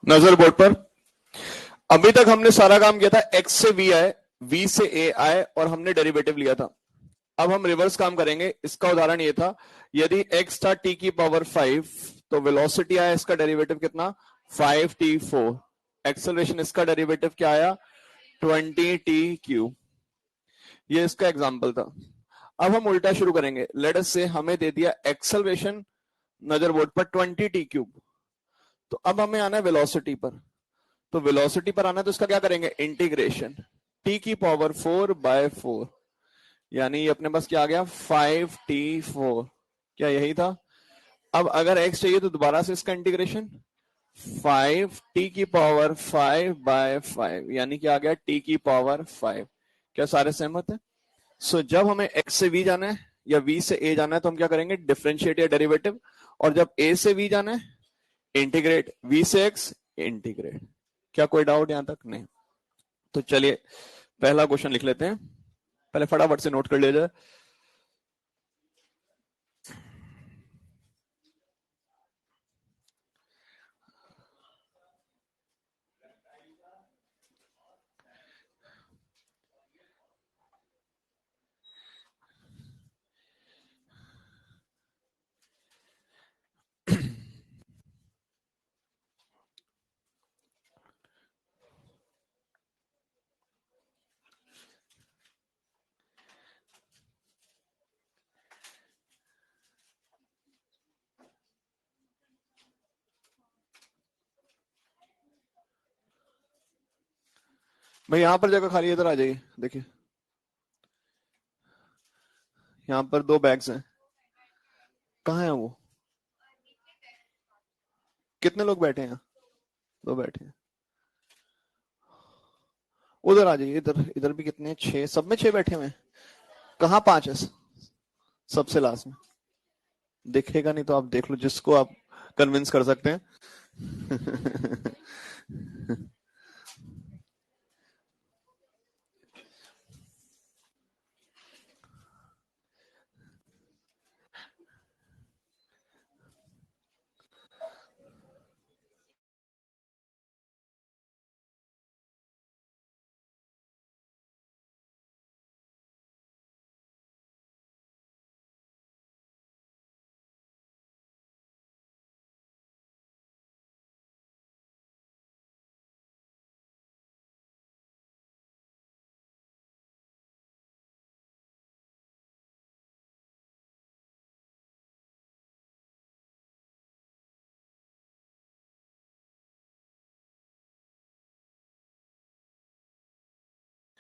नजर बोर्ड पर। अभी तक हमने सारा काम किया था, एक्स से वी आए, वी से ए आए और हमने डेरिवेटिव लिया था। अब हम रिवर्स काम करेंगे। इसका उदाहरण ये था, यदि x था t की पावर 5, तो वेलोसिटी आया इसका डेरिवेटिव कितना 5t4। एक्सेलरेशन इसका डेरिवेटिव क्या आया 20t3। ये इसका एग्जांपल था। अब हम उल्टा शुरू करेंगे। लेट अस से हमें दे दिया एक्सेलरेशन नजर बोर्ड पर 20t3, तो अब हमें आना है वेलोसिटी पर। तो वेलोसिटी पर आना है तो इसका क्या करेंगे इंटीग्रेशन t की पावर 4/4, यानी ये अपने पास क्या आ गया 5t4। क्या यही था? अब अगर x चाहिए तो दोबारा से इसका इंटीग्रेशन 5t की पावर 5/5, यानी क्या आ गया t की पावर 5। क्या सारे सहमत हैं? सो जब हमें x से v जाना है या v से a जाना है तो हम क्या करेंगे डिफरेंशिएट या डेरिवेटिव, और जब a से v जाना है इंटीग्रेट, v से x इंटीग्रेट। क्या कोई डाउट यहां तक? नहीं। तो चलिए पहला क्वेश्चन लिख लेते हैं, पहले फटाफट से नोट कर लिया जाए। भाई यहां पर जगह खाली, इधर आ जाइए। देखिए यहां पर 2 बैग्स हैं, कहाँ है वो? कितने लोग बैठे हैं? 2 बैठे हैं। उधर आ जाइए, इधर इधर भी कितने हैं? 6, सब में 6 बैठे हुए हैं। कहाँ 5 है? सबसे लास्ट में दिखेगा नहीं तो आप देख लो जिसको आप कन्विंस कर सकते हैं।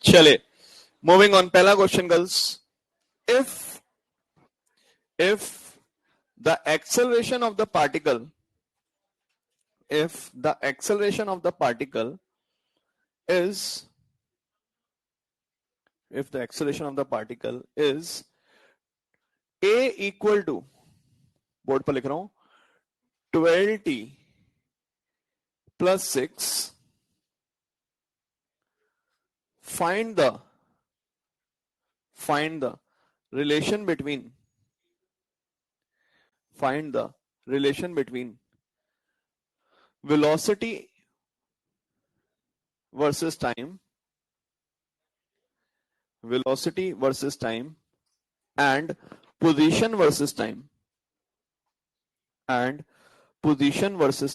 चले मूविंग ऑन। पहला question girls, if the acceleration of the particle if the acceleration of the particle is if the acceleration of the particle is a equal to, board पर लिख रहा हूं, 12t plus 6, find the relation between velocity versus time and position versus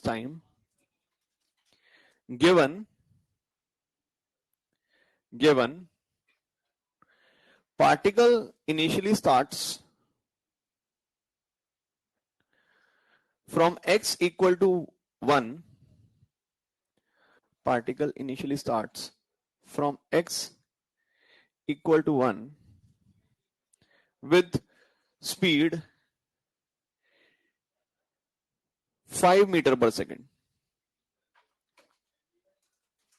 time given particle initially starts from x equal to 1. Particle initially starts from x equal to 1 with speed 5 meter per second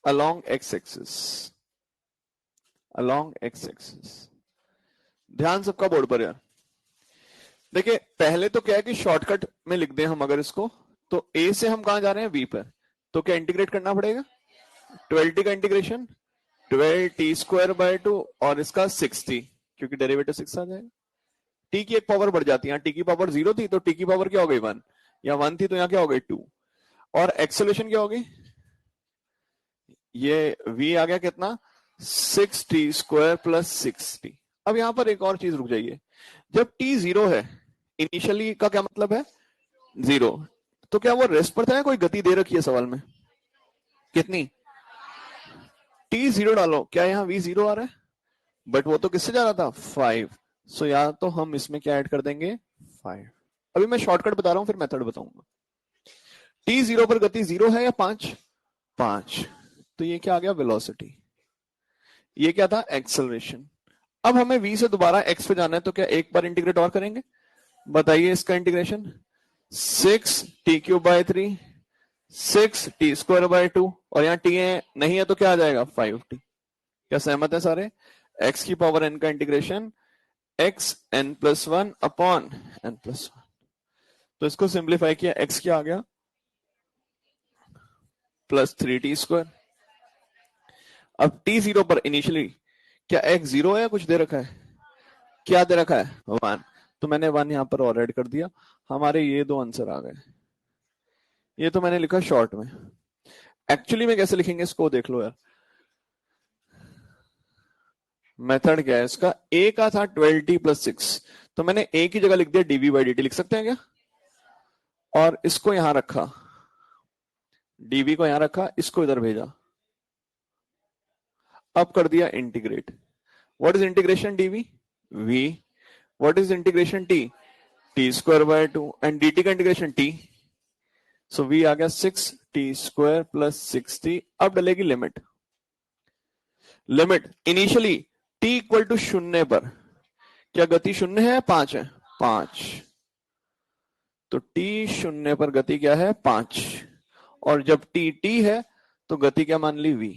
along x-axis. ध्यान सबका board पर यार। देखिए पहले तो क्या है कि शॉर्टकट में लिख दें हम अगर इसको, तो a से हम कहां जा रहे हैं v पर, तो क्या इंटीग्रेट करना पड़ेगा 12t का इंटीग्रेशन 12t² और इसका 6t, क्योंकि डेरिवेटिव 6 आ जाएगा। t की एक पावर बढ़ जाती है, t की पावर 0 थी तो t की पावर क्या हो गई 1, या 1 थी तो यहाँ क्या हो गई 2, और एक्सेलरेशन क्या होगी ये v आ गया कितना 6t² प्लस 6t। अब यहां पर एक और चीज रुक जाइए, जब t 0 है, इनिशियली का क्या मतलब है 0, तो क्या वो रेस्ट पर था या कोई गति दे रखी है सवाल में, कितनी t 0 डालो, क्या यहाँ v 0 आ रहा है, बट वो तो किससे जा रहा था 5, सो या तो हम इसमें क्या ऐड कर देंगे 5। अभी मैं शॉर्टकट बता रहा हूं फिर मेथड बताऊंगा। t 0 पर गति 0 है या 5, 5, तो ये क्या आ गया वेलोसिटी, ये क्या था एक्सेलरेशन। अब हमें v से दोबारा x पे जाना है, तो क्या एक बार इंटीग्रेट और करेंगे, बताइए इसका इंटीग्रेशन 6t³ 3 6t² और यहाँ t है नहीं है तो क्या आ जाएगा 5t। क्या सहमत है सारे, x की पावर n का integration x n+1 upon n+1। तो इसको सिंप्लीफाई किया, x क्या आ गया +3t²। अब t0 पर इनिशियली क्या x 0 है या कुछ दे रखा है, क्या दे रखा है 1, तो मैंने 1 यहां पर और ऐड कर दिया, हमारे ये दो आंसर आ गए। ये तो मैंने लिखा शॉर्ट में, एक्चुअली में कैसे लिखेंगे इसको देख लो यार। मेथड क्या है इसका, a का था 12t+6, तो मैंने a की जगह लिख दिया dv/dt, लिख सकते हैं क्या, और इसको यहां रखा, dv को यहां रखा, इसको इधर भेजा, अब कर दिया integrate. What is integration dv v, what is integration t t²/2 and dt का इंटीग्रेशन t, सो v आ गया 6t² प्लस 6t। अब डलेगी limit, limit initially t equal to 0 पर क्या गति 0 है 5 है 5, तो t 0 पर गति क्या है 5, और जब t है तो गति क्या मान ली v।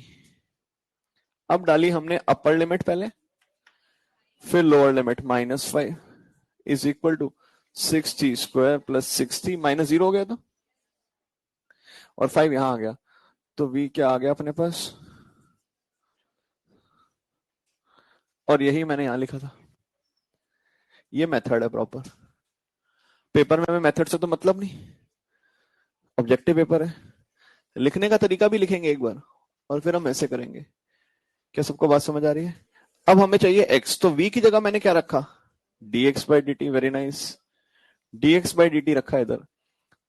अब डाली हमने अपर लिमिट पहले, फिर lower limit -5 is equal to 6t² plus 6t, -0 हो गया था और 5 यहां आ गया, तो v क्या आ गया अपने पास, और यही मैंने यहां लिखा था। ये मेथड है प्रॉपर, पेपर में मेथड से तो मतलब नहीं, ऑब्जेक्टिव पेपर है, लिखने का तरीका भी लिखेंगे एक बार और फिर हम ऐसे करेंगे। क्या सबको बात समझ आ रही है। अब हमें चाहिए x, तो v की जगह मैंने क्या रखा dx/dt, वेरी नाइस, dx/dt रखा इधर,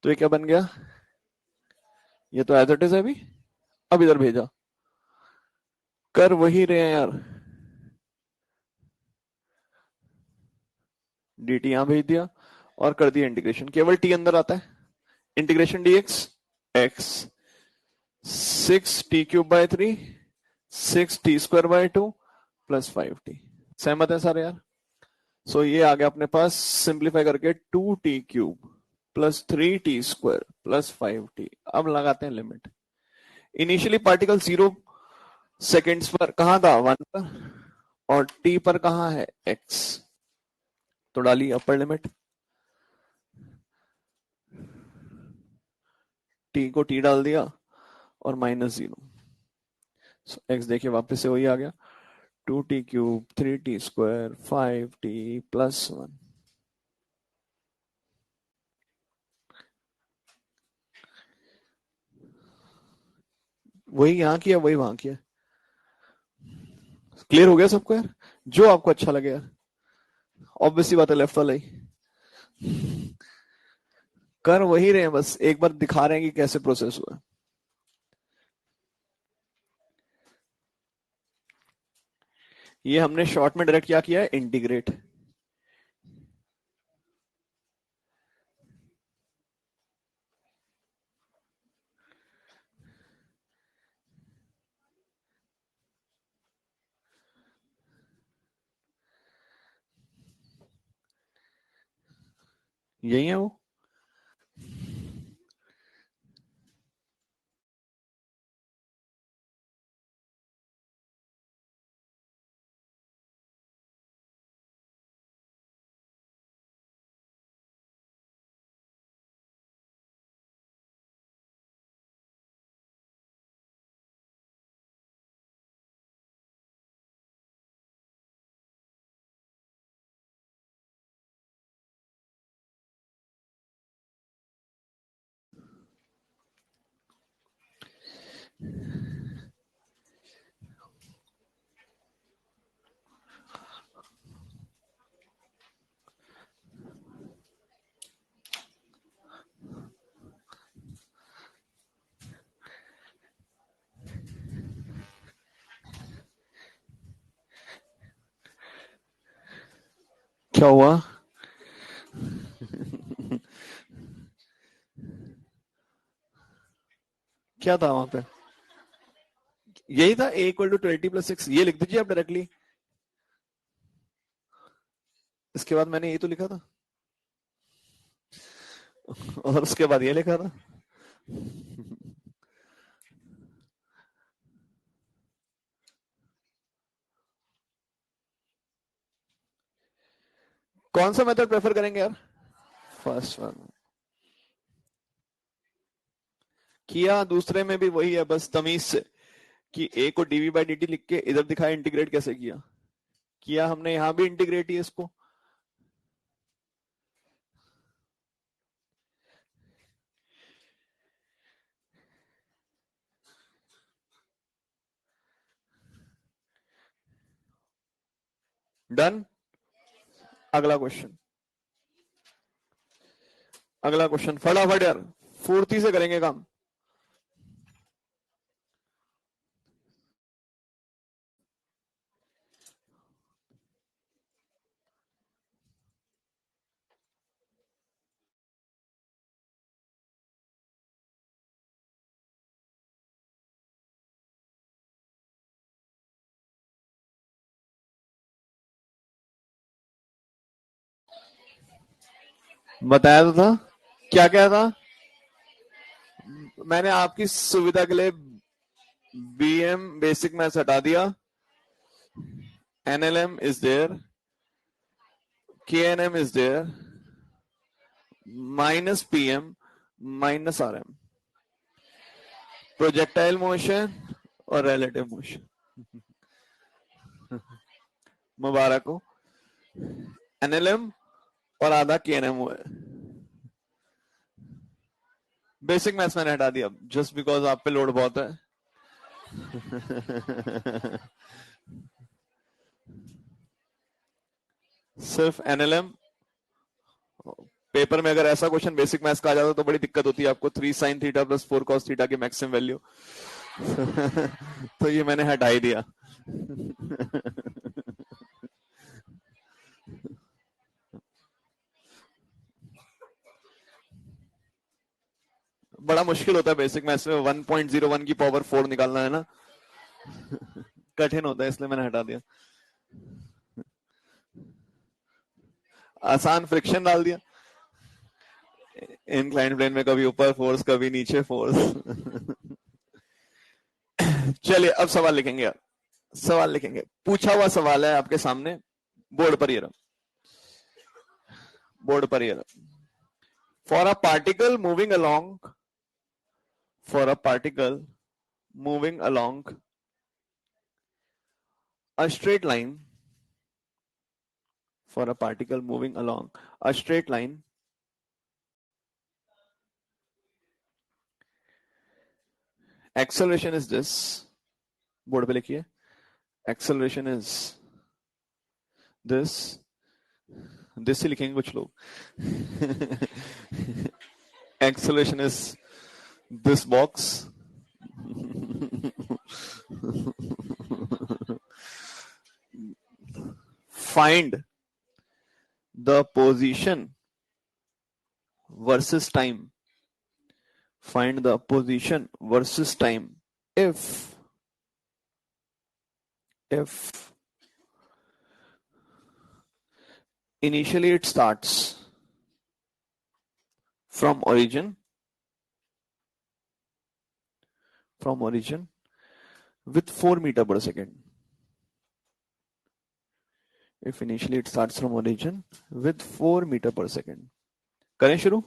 तो ये क्या बन गया, ये तो एज इट इज है अभी, अब इधर भेजा, कर वही रहे हैं यार, dt यहां भेज दिया और कर दिया इंटीग्रेशन, केवल t अंदर आता है, integration dx x 6t³/3 6t²/2 plus 5t। सहमत है सारे यार, सो ये आ गया अपने पास सिंप्लीफाई करके 2t³ plus 3t² plus 5t। अब लगाते हैं लिमिट, इनिशियली पार्टिकल 0 सेकेंड्स पर कहां था 1 पर, और t पर कहां है x, तो डाली अपर लिमिट, t को t डाल दिया और -0, एक्स देखिए वापस से वही आ गया 2t³ 3t² 5t प्लस 1। वही यहां किया वही वहां किया, क्लियर हो गया सबको यार, जो आपको अच्छा लगे यार, ऑब्वियसली बात है लेफ्ट वाला ही, कर वही रहे हैं, बस एक बार दिखा रहे हैं कि कैसे प्रोसेस हुआ। ये हमने शॉर्ट में डायरेक्ट क्या किया है इंटीग्रेट, यही है वो। क्या हुआ? क्या था वहां पे? यही था a इक्वल टू 20+6, ये लिख दीजिए आप डायरेक्टली। इसके बाद मैंने ये तो लिखा था और उसके बाद ये लिखा था। कौन सा मेथड प्रेफर करेंगे यार? फर्स्ट वन किया, दूसरे में भी वही है, बस तमीज से कि a को dv बाई dt लिख के इधर दिखाया इंटीग्रेट कैसे किया। किया हमने, यहां भी इंटीग्रेट ही है इसको। डन। अगला क्वेश्चन, अगला क्वेश्चन फटाफट यार, फुर्ती से करेंगे काम। बताया तो था, क्या क्या था? मैंने आपकी सुविधा के लिए बीएम बेसिक मैथ्स हटा दिया, NLM is there, KNM is there, minus PM, minus RM, projectile motion और रिलेटिव मोशन। मुबारक हो, एनएलएम और आधा केएनएम हुआ है। बेसिक मैथ्स मैंने हटा दिया जस्ट बिकॉज आप पे लोड बहुत है। सिर्फ एनएलएम। पेपर में अगर ऐसा क्वेश्चन बेसिक मैथ्स का आ जाता तो बड़ी दिक्कत होती है आपको, 3 sin theta plus 4 cos theta की मैक्सिमम वैल्यू। तो ये मैंने हटा ही दिया। बड़ा मुश्किल होता है बेसिक मैथ्स में 1.01 की पावर 4 निकालना, है ना? कठिन होता है, इसलिए मैंने हटा दिया। आसान फ्रिक्शन डाल दिया, इंक्लाइंड प्लेन में कभी ऊपर फोर्स कभी नीचे फोर्स। चलिए अब सवाल लिखेंगे यार, सवाल लिखेंगे। पूछा हुआ सवाल है आपके सामने बोर्ड पर, ये रहा, बोर्ड पर ये रहा। For a particle moving along, for a particle moving along a straight line, for a particle moving along a straight line, acceleration is this, board पे लिखिए, acceleration is this, this ही लिखेंगे कुछ लोग। acceleration is this box, find the position versus time, find the position versus time if initially it starts from origin with 4 meter per second, if initially it starts from origin with 4 meter per second। करें शुरू।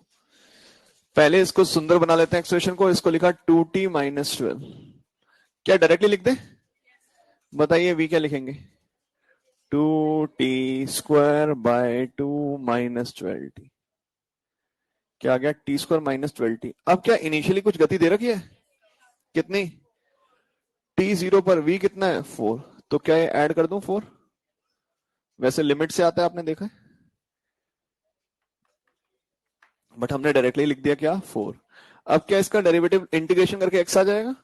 पहले इसको सुंदर बना लेते हैं expression को, इसको लिखा 2t माइनस 12, क्या डायरेक्टली लिख दे? बताइए v क्या लिखेंगे? 2t square by 2 minus 12t, क्या आ गया? t square minus 12t। अब क्या इनिशियली कुछ गति दे रखी है? कितनी? t0 पर v कितना है? 4, तो क्या ये ऐड कर दूं 4? वैसे लिमिट से आता है, आपने देखा है, बट हमने डायरेक्टली लिख दिया क्या? 4। अब क्या इसका डेरिवेटिव इंटीग्रेशन करके x आ जाएगा?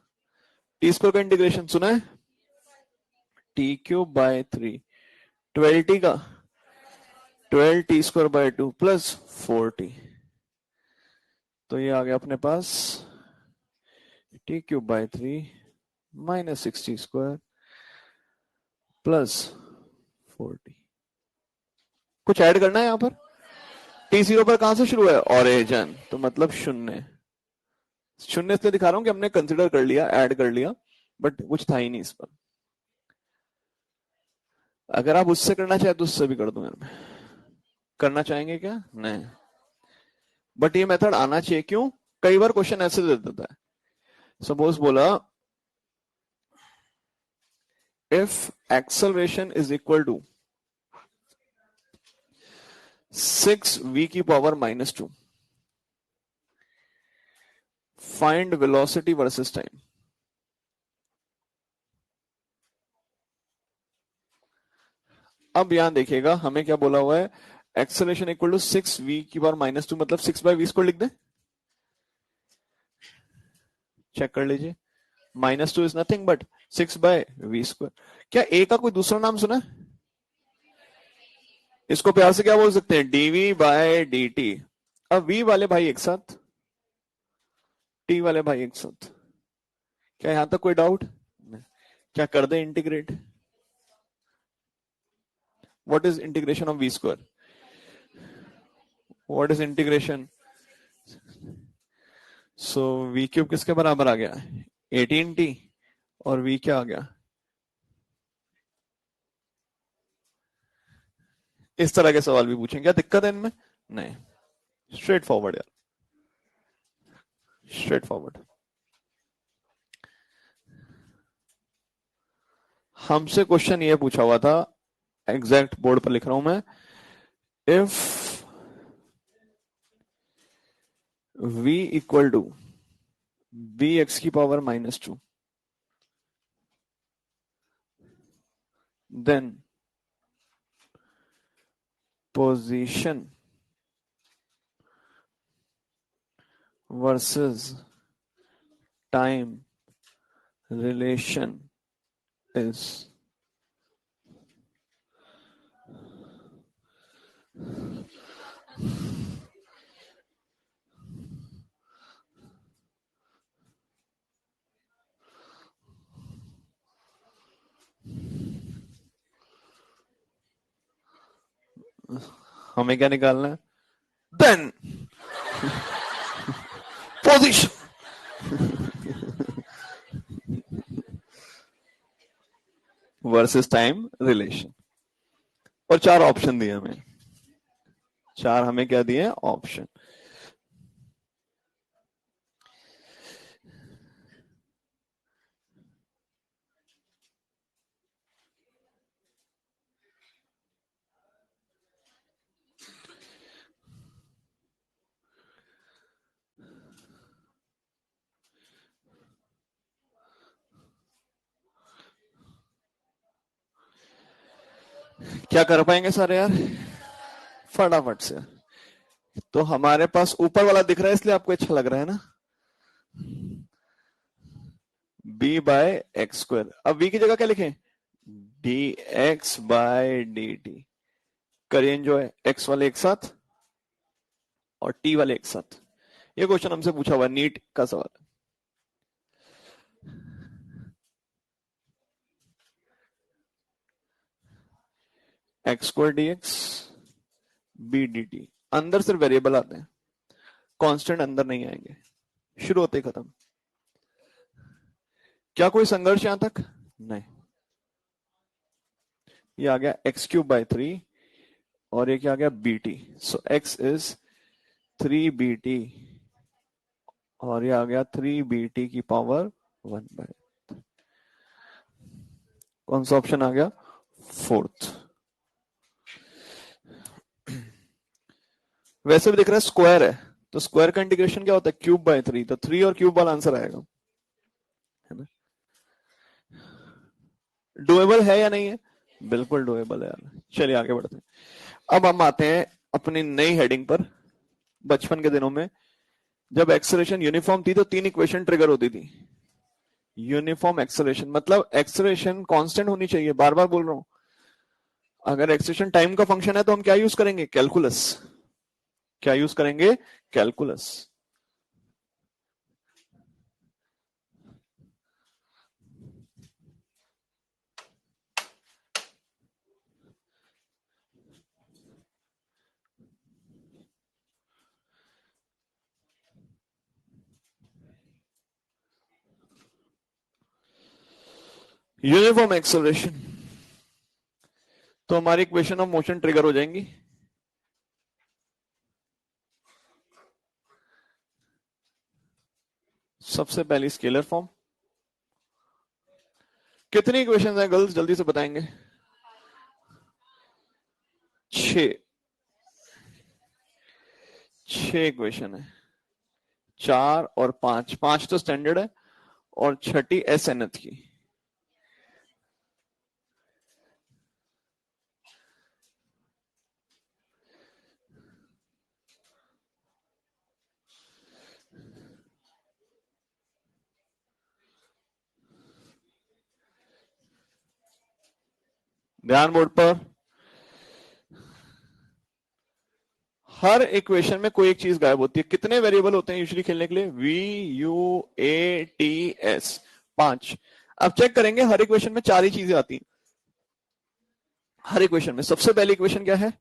टी स्क्वायर का इंटीग्रेशन सुना है? टी क्यूब बाय 3, 12t का 12t² / 2 प्लस 4t, तो ये आ गया अपने पास t³ / 3 minus 6t² plus 4t। कुछ ऐड करना है यहां पर? t0 पर कहां से शुरू है? ओरिजिन, तो मतलब शून्य। शून्य इसलिए दिखा रहा हूं कि हमने कंसिडर कर लिया, ऐड कर लिया, बट कुछ था ही नहीं इस पर। अगर आप उससे करना चाहे तो उससे भी कर दो। मेरे में करना चाहेंगे क्या? नहीं, बट ये मेथड आना चाहिए। क्यों? कई बार क्वेश्चन ऐसे दे देता है। सपोज बोला if acceleration is equal to 6v⁻², find velocity versus time. अब यहां देखिएगा हमें क्या बोला हुआ है, एक्सेलरेशन इक्वल टू 6v⁻², मतलब 6/v² लिख दे, चेक कर लीजिए। -2 इज नथिंग बट 6/v²। क्या ए का कोई दूसरा नाम सुना है? इसको प्यार से क्या बोल सकते हैं? dv/dt। अब v वाले भाई एक साथ, t वाले भाई एक साथ। क्या यहां तक कोई डाउट? क्या कर दे integrate? What is integration of v²? What is integration? So v³ किसके बराबर आ गया? 18t। और v क्या आ गया? इस तरह के सवाल भी पूछेंगे, क्या दिक्कत है इनमें? नहीं, स्ट्रेट फॉरवर्ड यार, स्ट्रेट फॉरवर्ड। हमसे क्वेश्चन ये पूछा हुआ था, एग्जैक्ट बोर्ड पर लिख रहा हूं मैं, if v equal to bx⁻², then position versus time relation is हमें क्या निकालना है? Then position versus time relation. और 4 ऑप्शन दिए हमें, 4 हमें क्या दिए? ऑप्शन। क्या कर पाएंगे सारे यार? फटाफट से। तो हमारे पास ऊपर वाला दिख रहा है इसलिए आपको अच्छा लग रहा है ना, b/x²। अब v की जगह क्या लिखें? dx/dt। करिए एंजॉय। x वाले एक साथ और t वाले एक साथ। ये क्वेश्चन हमसे पूछा हुआ, नीट का सवाल। x² dx b/dt। अंदर सिर्फ वेरिएबल आते हैं, कांस्टेंट अंदर नहीं आएंगे, शुरू होते ही खत्म। क्या कोई संघर्ष यहां तक? नहीं। ये आ गया x³ / 3 और ये क्या आ गया? bt। So x is 3bt और ये आ गया 3bt⁻1/। कौन सा ऑप्शन आ गया? 4th। वैसे भी दिख रहा है स्क्वायर है, तो स्क्वायर का इंटीग्रेशन क्या होता है? ⁵/3। तो 3 और क्यूब वाला आंसर आएगा, है ना? डुएबल है या नहीं है? बिल्कुल डुएबल है यार। चलिए आगे बढ़ते हैं। अब हम आते हैं अपनी नई हेडिंग पर। बचपन के दिनों में जब एक्सेलरेशन यूनिफॉर्म थी तो 3 इक्वेशन ट्रिगर होती थी। यूनिफॉर्म एक्सेलरेशन मतलब एक्सेलरेशन कांस्टेंट होनी चाहिए, बार बार बोल रहा हूं। अगर एक्सेशन टाइम का फंक्शन है तो हम क्या यूज करेंगे? कैलकुलस। क्या यूज करेंगे? कैलकुलस। यूनिफॉर्म एक्सेलरेशन, तो हमारी इक्वेशन ऑफ मोशन ट्रिगर हो जाएंगी। सबसे पहली स्केलर फॉर्म। कितनी इक्वेशन है गर्ल्स, जल्दी से बताएंगे? 6। 6 इक्वेशन है। 4 और 5, 5 तो स्टैंडर्ड है और छठी एस एनथ की। ध्यान बोर्ड पर। हर इक्वेशन में कोई एक चीज गायब होती है। कितने वेरिएबल होते हैं यूजुअली खेलने के लिए? V u a t s, 5। अब चेक करेंगे, हर इक्वेशन में 4 ही चीजें आती हैं। हर इक्वेशन में सबसे पहली इक्वेशन क्या है?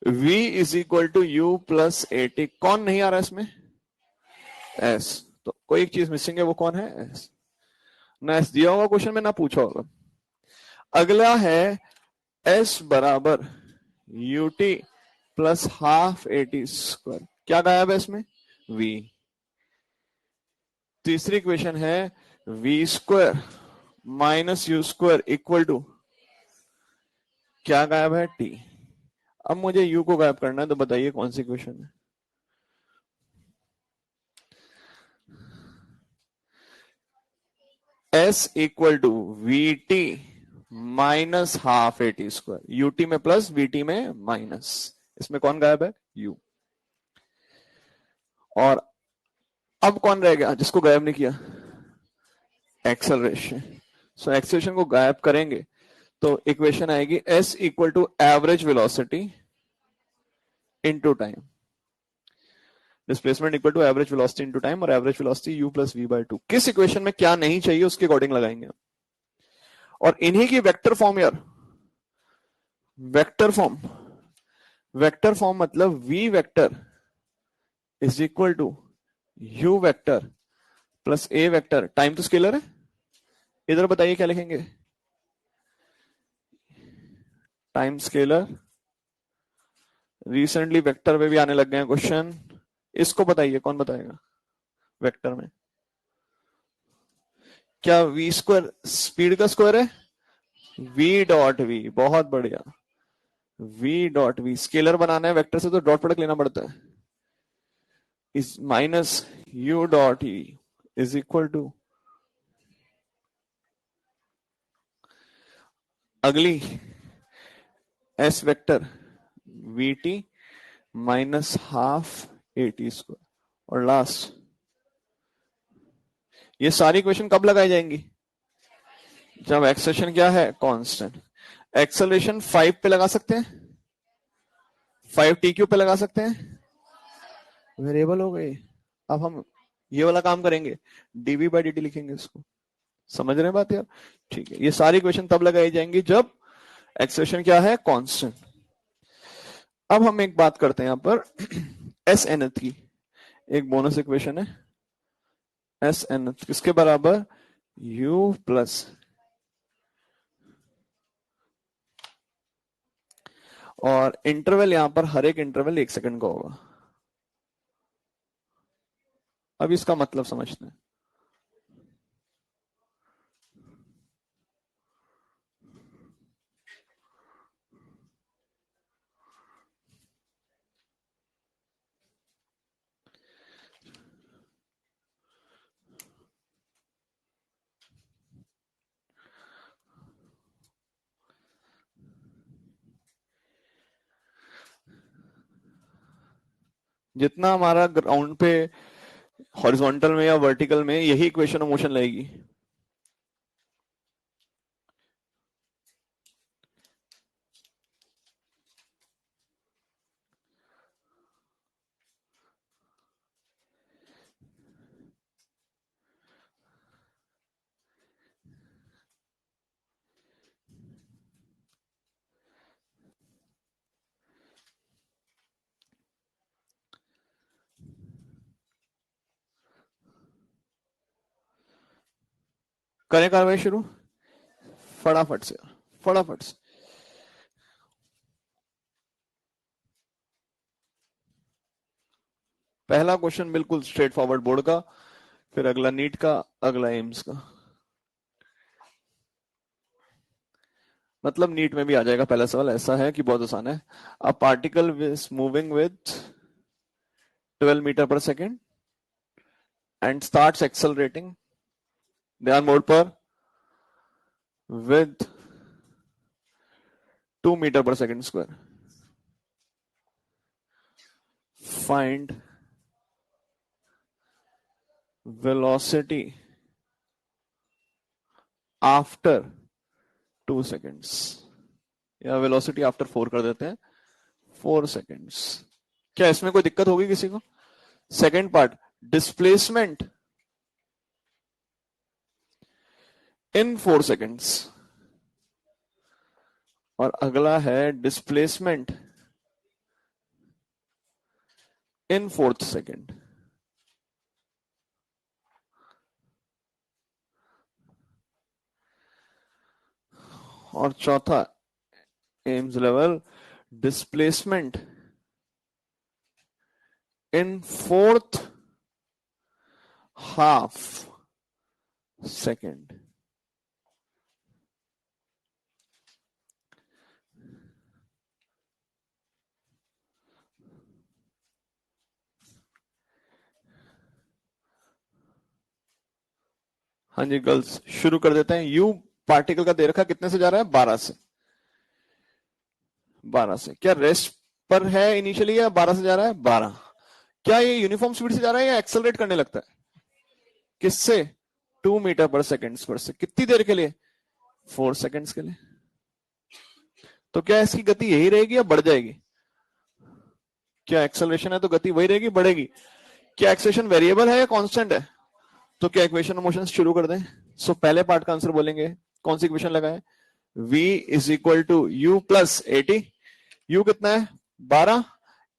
v is equal to u plus a t. कौन नहीं आ रहा है इसमें? एस। तो कोई एक चीज मिसिंग है, वो कौन है? एस। ना एस दिया होगा क्वेश्चन में, ना पूछा होगा। अगला है एस बराबर u t plus half a t square. क्या गायब है इसमें? v। तीसरी इक्वेशन है v square minus u square equal to, क्या गायब है? टी। अब मुझे u को गायब करना है, तो बताइए कौन सी इक्वेशन है? s equal to v t minus half a t square. U t में प्लस, वीटी में माइनस। इसमें कौन गायब है? u। और अब कौन रह गया जिसको गायब नहीं किया? एक्सेलरेशन। सो एक्सेलरेशन को गायब करेंगे तो इक्वेशन आएगी s equal to average velocity into time. Displacement equal to average velocity into time, और average velocity u plus v by 2। किस इक्वेशन में क्या नहीं चाहिए उसके अकॉर्डिंग लगाएंगे। और इन्हीं की वेक्टर फॉर्म यार, वेक्टर फॉर्म। वेक्टर फॉर्म मतलब v vector is equal to u vector plus a vector. Time तो स्केलर है। इधर बताइए क्या लिखेंगे? Time scalar. रिसेंटली वेक्टर पे भी आने लग गए हैं क्वेश्चन। इसको बताइए, कौन बताएगा? वेक्टर में क्या v स्क्वायर स्पीड का स्क्वायर है? v डॉट v, बहुत बढ़िया। v डॉट v स्केलर बनाना है वेक्टर से तो डॉट प्रोडक्ट लेना पड़ता है। इस minus u dot e is equal to, अगली s vector v t minus half a t square. और लास्ट, ये सारी इक्वेशन कब लगाई जाएंगी? जब एक्सेलरेशन क्या है? कांस्टेंट। एक्सेलरेशन 5 पे लगा सकते हैं, 5 टी क्यू पे लगा सकते हैं। वेरिएबल हो गए। अब हम ये वाला काम करेंगे, डीवी बाई डी टी लिखेंगे इसको। समझ रहे हैं बात यार? ठीक है। ये सारी इक्वेशन तब लगाई जाएंगी जब एक्सेलरेशन क्या है? कांस्टेंट। अब हम एक बात करते हैं यहां पर एस एनथ की। एक बोनस इक्वेशन है एस एनथ किसके बराबर? u प्लस, और इंटरवल यहां पर हर एक इंटरवल 1 सेकंड का होगा। अब इसका मतलब समझते हैं। जितना हमारा ग्राउंड पे हॉरिजॉन्टल में या वर्टिकल में यही इक्वेशन ऑफ मोशन लगेगी। करें कार्रवाई शुरू फटाफट से, फटाफट से। पहला क्वेश्चन बिल्कुल स्ट्रेट फॉरवर्ड बोर्ड का, फिर अगला नीट का, अगला एम्स का। मतलब नीट में भी आ जाएगा पहला सवाल, ऐसा है कि बहुत आसान है। A particle is moving with 12 metre पर सेकेंड एंड स्टार्ट्स एक्सेलरेटिंग ध्यान मोड पर with 2 मीटर पर second square. Find velocity after 2 seconds, या वेलोसिटी आफ्टर 4 कर देते हैं, 4 सेकेंड्स। क्या इसमें कोई दिक्कत होगी किसी को? Second part, displacement in 4 seconds, और अगला है डिस्प्लेसमेंट इन 4th सेकेंड। और चौथा AIIMS level, displacement in 4th half second. हाँ जी गर्ल्स, शुरू कर देते हैं। यू पार्टिकल का दे रखा कितने से जा रहा है? 12 से। 12 से क्या रेस्ट पर है इनिशियली, या 12 से जा रहा है? 12। क्या ये यूनिफॉर्म स्पीड से जा रहा है या एक्सेलरेट करने लगता है? किससे? 2 मीटर पर सेकेंड स्क्वायर से। कितनी देर के लिए? 4 सेकेंड्स के लिए। तो क्या इसकी गति यही रहेगी या बढ़ जाएगी? क्या एक्सेलरेशन है तो गति वही रहेगी, बढ़ेगी? क्या एक्सेलरेशन वेरिएबल है या कांस्टेंट है? तो क्या इक्वेशन ऑफ मोशन शुरू कर दें? सो पहले पार्ट का आंसर बोलेंगे। कौन सी इक्वेशन लगाएं? v is equal to u plus 80। U कितना है? 12।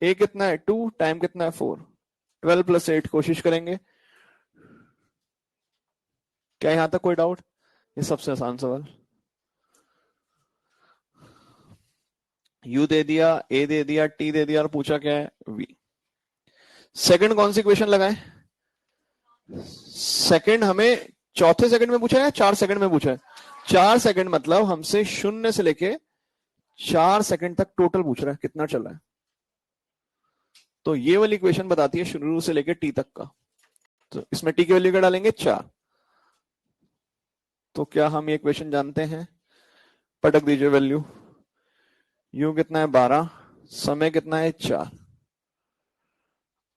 ए कितना है? 2। टाइम कितना है? 4। 12 प्लस 8 कोशिश करेंगे। क्या यहां तक कोई डाउट? ये सबसे आसान सवाल। यू दे दिया, ए दे दिया, टी दे दिया, और पूछा क्या है? v। सेकंड कौन सी इक्वेशन लगाएं? सेकंड हमें चौथे सेकंड में पूछा है, 4 सेकंड में पूछा है। 4 सेकंड मतलब हमसे 0 से लेके 4 सेकंड तक टोटल पूछ रहा है, कितना चल रहा है। तो ये वाली इक्वेशन बताती है शुरू से लेके टी तक का। तो इसमें टी की वैल्यू क्या डालेंगे? 4। तो क्या हम ये इक्वेशन जानते हैं? पटक दीजिए वैल्यू। यू कितना है? 12। समय कितना है? 4।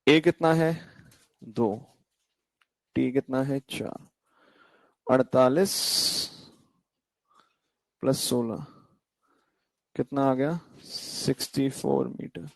ए कितना है? 2। टी कितना है? 4। 48 प्लस 16 कितना आ गया? 64 मीटर।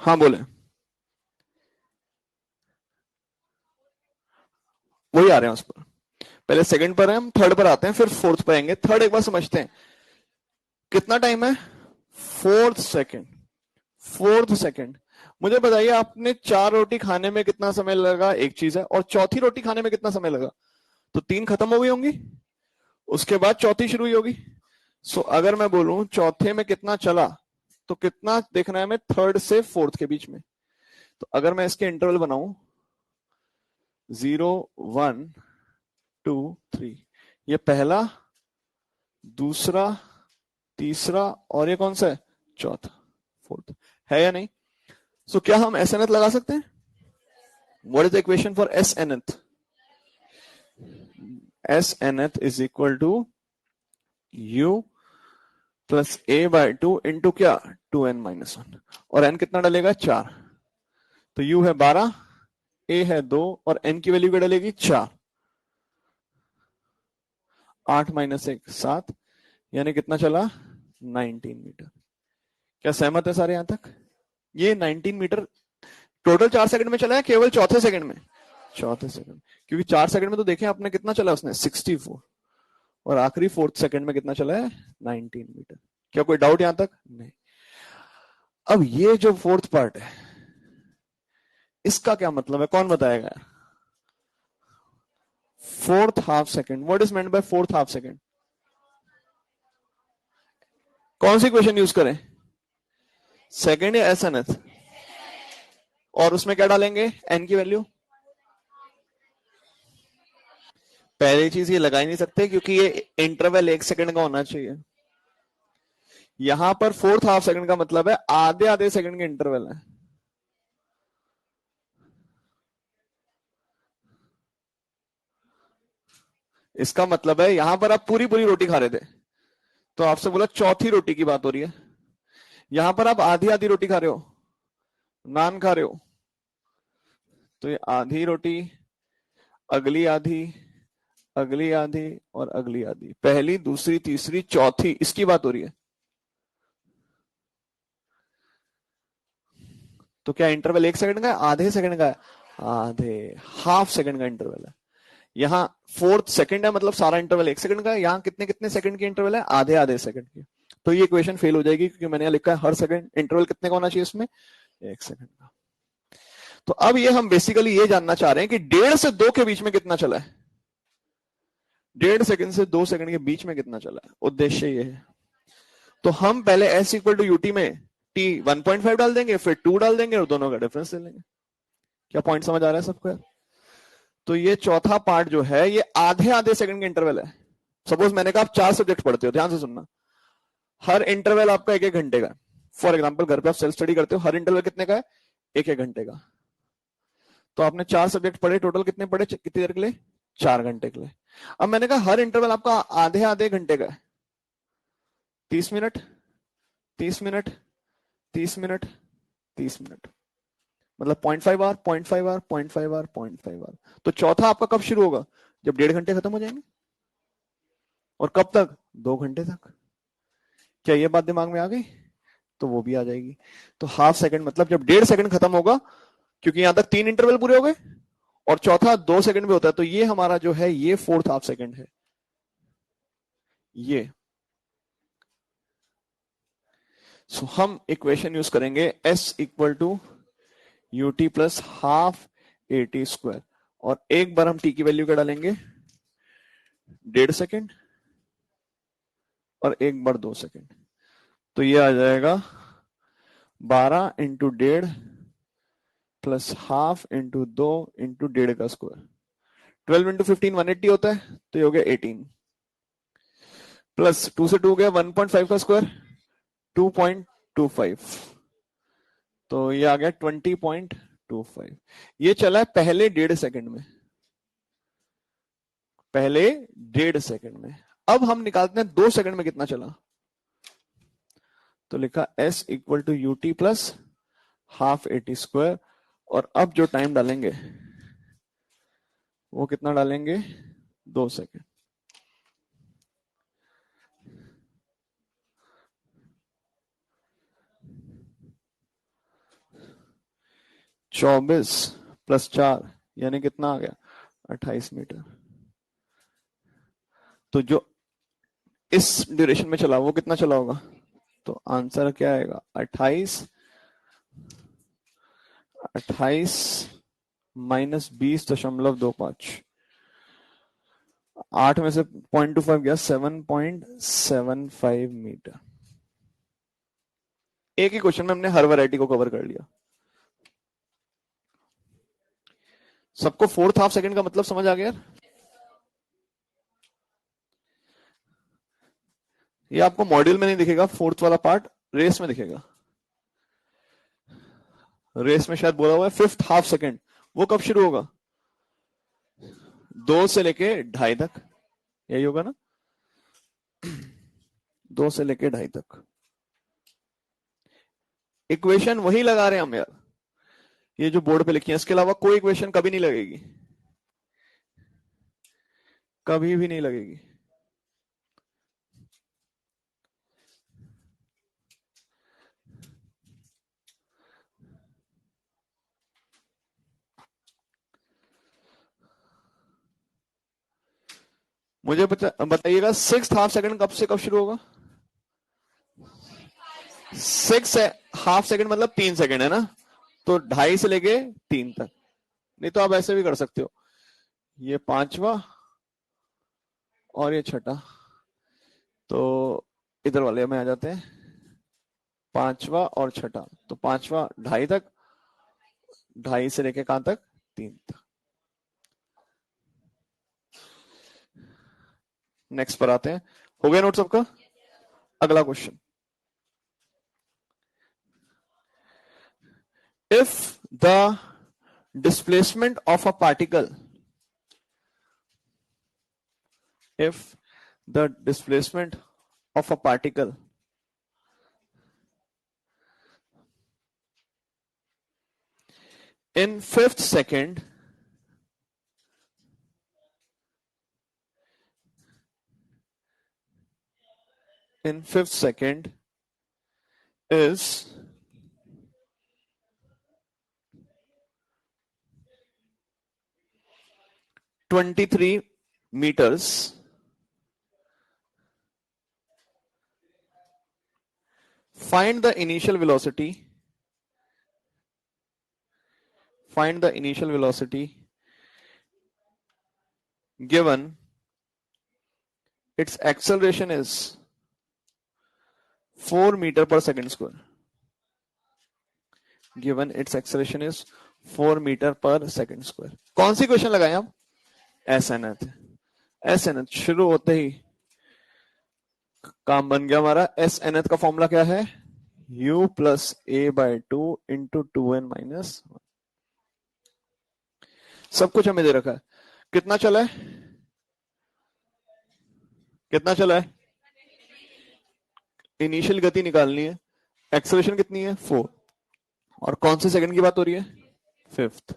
हाँ बोले। वही आ रहे हैं उस पर। पहले सेकंड पर है, हम थर्ड पर आते हैं, फिर फोर्थ पर आएंगे। थर्ड एक बार समझते हैं। कितना टाइम है? 4th second. 4th second. मुझे बताइए, आपने 4 रोटी खाने में कितना समय लगा? एक चीज है। और चौथी रोटी खाने में कितना समय लगा? तो 3 खत्म हो गई होंगी, उसके बाद चौथी शुरू हुई होगी। सो अगर मैं बोलूं चौथे में कितना चला, तो कितना देखना है हमें? 3rd से 4th के बीच में। तो अगर मैं इसके इंटरवल बनाऊं 0, 1, 2 3, ये पहला, दूसरा, तीसरा, और ये कौन सा है? चौथा, फोर्थ। है या नहीं? सो क्या हम एस एनथ लगा सकते हैं? What is the equation for s nth? S nth is equal to u plus a by 2 into क्या? 2n-1, और n कितना डलेगा? 4। तो u है 12, a है 2, और n की वैल्यू क्या डलेगी? 4। 8 माइनस 1 7, यानी कितना चला? 19 मीटर। क्या सहमत है सारे यहां तक? ये 19 मीटर टोटल 4 सेकंड में चला है, केवल चौथे सेकंड में? चौथे सेकंड, क्योंकि 4 सेकंड में तो देखें आपने कितना चला उसने? 64, और आखिरी 4th सेकंड में कितना चला है? 19 मीटर। क्या कोई डाउट यहां तक? नहीं। अब ये जो 4th पार्ट है, इसका क्या मतलब है? कौन बताएगा? 4th half second, what is meant by 4th half second? कौन सी इक्वेशन यूज करें? सेकंड या एस एन एथ? और उसमें क्या डालेंगे? एन की वैल्यू। पहली चीज ये लगा ही नहीं सकते, क्योंकि ये इंटरवल 1 सेकंड का होना चाहिए। यहां पर 4th हाफ सेकंड का मतलब है आधे आधे सेकंड के इंटरवल है। इसका मतलब है यहां पर आप पूरी पूरी रोटी खा रहे थे, तो आपसे बोला चौथी रोटी की बात हो रही है। यहां पर आप आधी आधी रोटी खा रहे हो, नान खा रहे हो, तो ये आधी रोटी, अगली आधी, अगली आधी, और अगली आधी, पहली, दूसरी, तीसरी, चौथी, इसकी बात हो रही है। तो क्या इंटरवल 1 सेकंड का है? आधे सेकंड का है? आधे, हाफ सेकंड का इंटरवल है। यहाँ 4th सेकंड है, मतलब सारा इंटरवल 1 सेकंड का है। यहाँ कितने कितने सेकंड की इंटरवल है? आधे आधे सेकंड की। तो ये इक्वेशन फेल हो जाएगी, क्योंकि मैंने लिखा है हर सेकंड इंटरवल कितने का होना चाहिए इसमें? 1 सेकंड का। तो अब ये हम बेसिकली ये जानना चाह रहे हैं कि 1.5 से 2 के बीच में कितना चला है। 1.5 सेकंड से 2 सेकंड के बीच में कितना चला है, उद्देश्य ये है। तो हम पहले s इक्वल टू यूटी में t 1.5 डाल देंगे, फिर 2 डाल देंगे, और दोनों का डिफरेंस ले लेंगे। क्या पॉइंट समझ आ रहा है सबको? तो ये चौथा पार्ट जो है, ये आधे आधे सेकंड के इंटरवल है। सपोज मैंने कहा आप 4 सब्जेक्ट पढ़ते हो, ध्यान से सुनना, हर इंटरवल आपका 1 1 घंटे का। फॉर एग्जाम्पल घर पे आप सेल्फ स्टडी करते हो, हर इंटरवल कितने का है? 1 1 घंटे का। तो आपने 4 सब्जेक्ट पढ़े, टोटल कितने पढ़े? कितनी देर के लिए? 4 घंटे के लिए। अब मैंने कहा हर इंटरवल आपका आधे आधे घंटे का है, 30 मिनट, 30 मिनट, 30 मिनट, 30 मिनट, मतलब 0.5 आवर, 0.5 आवर, 0.5 आवर, 0.5 आवर। तो चौथा आपका कब शुरू होगा? जब 1.5 घंटे खत्म हो जाएंगे। और कब तक? 2 घंटे तक। क्या ये बात दिमाग में आ गई? तो वो भी आ जाएगी। तो हाफ सेकंड मतलब जब 1.5 सेकंड खत्म होगा, क्योंकि यहां तक 3 इंटरवल पूरे हो गए, और चौथा 2 सेकंड में होता है, तो ये हमारा जो है ये 4th हाफ सेकंड है। ये सो हम इक्वेशन यूज करेंगे s equal to u t plus half a t square, और एक बार हम t की वैल्यू क्या डालेंगे? 1.5 सेकंड, और एक बार 2 सेकंड। तो ये आ जाएगा 12 into 1.5 plus half into 2 into 1.5 का स्क्वायर। 12 इंटू 15 180 होता है, तो ये हो गया 18, प्लस 2 से 2 गया 1.5 का स्क्वायर 2.25, तो ये आ गया 20.25। ये चला है पहले 1.5 सेकंड में, पहले 1.5 सेकंड में। अब हम निकालते हैं 2 सेकंड में कितना चला। तो लिखा s equal to u t plus half a t square, और अब जो टाइम डालेंगे वो कितना डालेंगे? 2 सेकंड। चौबीस प्लस 4 यानी कितना आ गया? 28 मीटर। तो जो इस ड्यूरेशन में चला वो कितना चला होगा? तो आंसर क्या आएगा? 28 माइनस 20.25, 8 में से 0.25 गया, 7.75 मीटर। एक ही क्वेश्चन में हमने हर वैरायटी को कवर कर लिया। सबको 4th हाफ सेकंड का मतलब समझ आ गया यार? ये आपको मॉड्यूल में नहीं दिखेगा, फोर्थ वाला पार्ट रेस में दिखेगा। रेस में शायद बोला हुआ है फिफ्थ हाफ सेकेंड, वो कब शुरू होगा? 2 से लेके 2.5 तक, यही होगा ना? 2 से लेके 2.5 तक। इक्वेशन वही लगा रहे हैं हम यार, ये जो बोर्ड पे लिखी है, इसके अलावा कोई इक्वेशन कभी नहीं लगेगी, कभी भी नहीं लगेगी। मुझे बताइएगा सिक्स हाफ सेकंड कब से कब शुरू होगा? 6 हाफ सेकंड मतलब 3 सेकंड है ना, तो 2.5 से लेके 3 तक। नहीं तो आप ऐसे भी कर सकते हो, ये 5वां और ये 6ठा, तो इधर वाले में आ जाते हैं, 5वां और 6ठा, तो 5वां 2.5 तक, 2.5 से लेके कहां तक? 3 तक। नेक्स्ट पर आते हैं। हो गया नोट सबका? अगला question, if the displacement of a particle, if the displacement of a particle in fifth second is 23 meters, find the initial velocity given its acceleration is 4 meter per second square, given its acceleration is 4 meter per second square। कौन सी question लगाए आप? S N एथ शुरू होते ही काम बन गया हमारा। एस एन एथ का फॉर्मूला क्या है? u प्लस ए बाय 2 इंटू 2n माइनस 1। सब कुछ हमें दे रखा है। कितना चला है? कितना चला है? इनिशियल गति निकालनी है, एक्सेलरेशन कितनी है? 4, और कौन से सेकंड की बात हो रही है? फिफ्थ।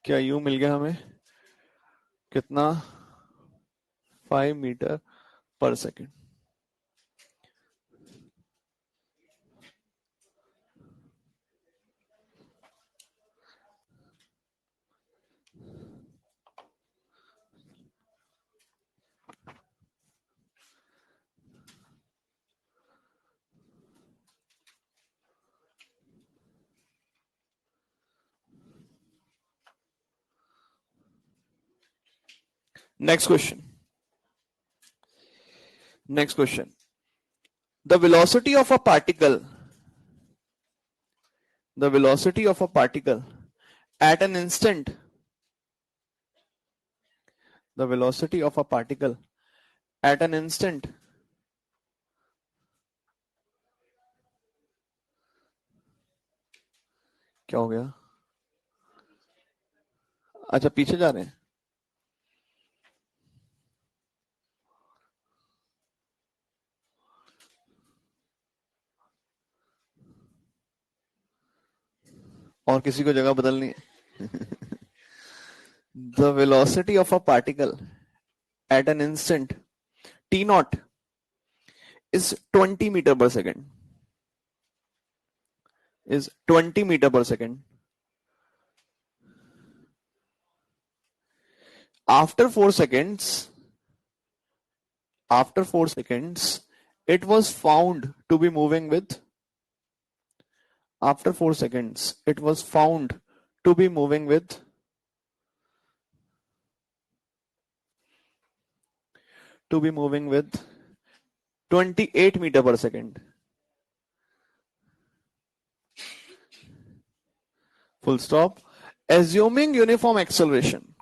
क्या यू मिल गया हमें? कितना? 5 मीटर पर second. Next question. The velocity of a particle at an instant, क्या हो गया? अच्छा पीछे जा रहे हैं। और किसी को जगह बदलनी है। The velocity of a particle at an instant t naught is 20 meter per second. After 4 seconds, it was found to be moving with. After 4 seconds, it was found to be moving with 28 meter per second. Full stop. assuming uniform acceleration,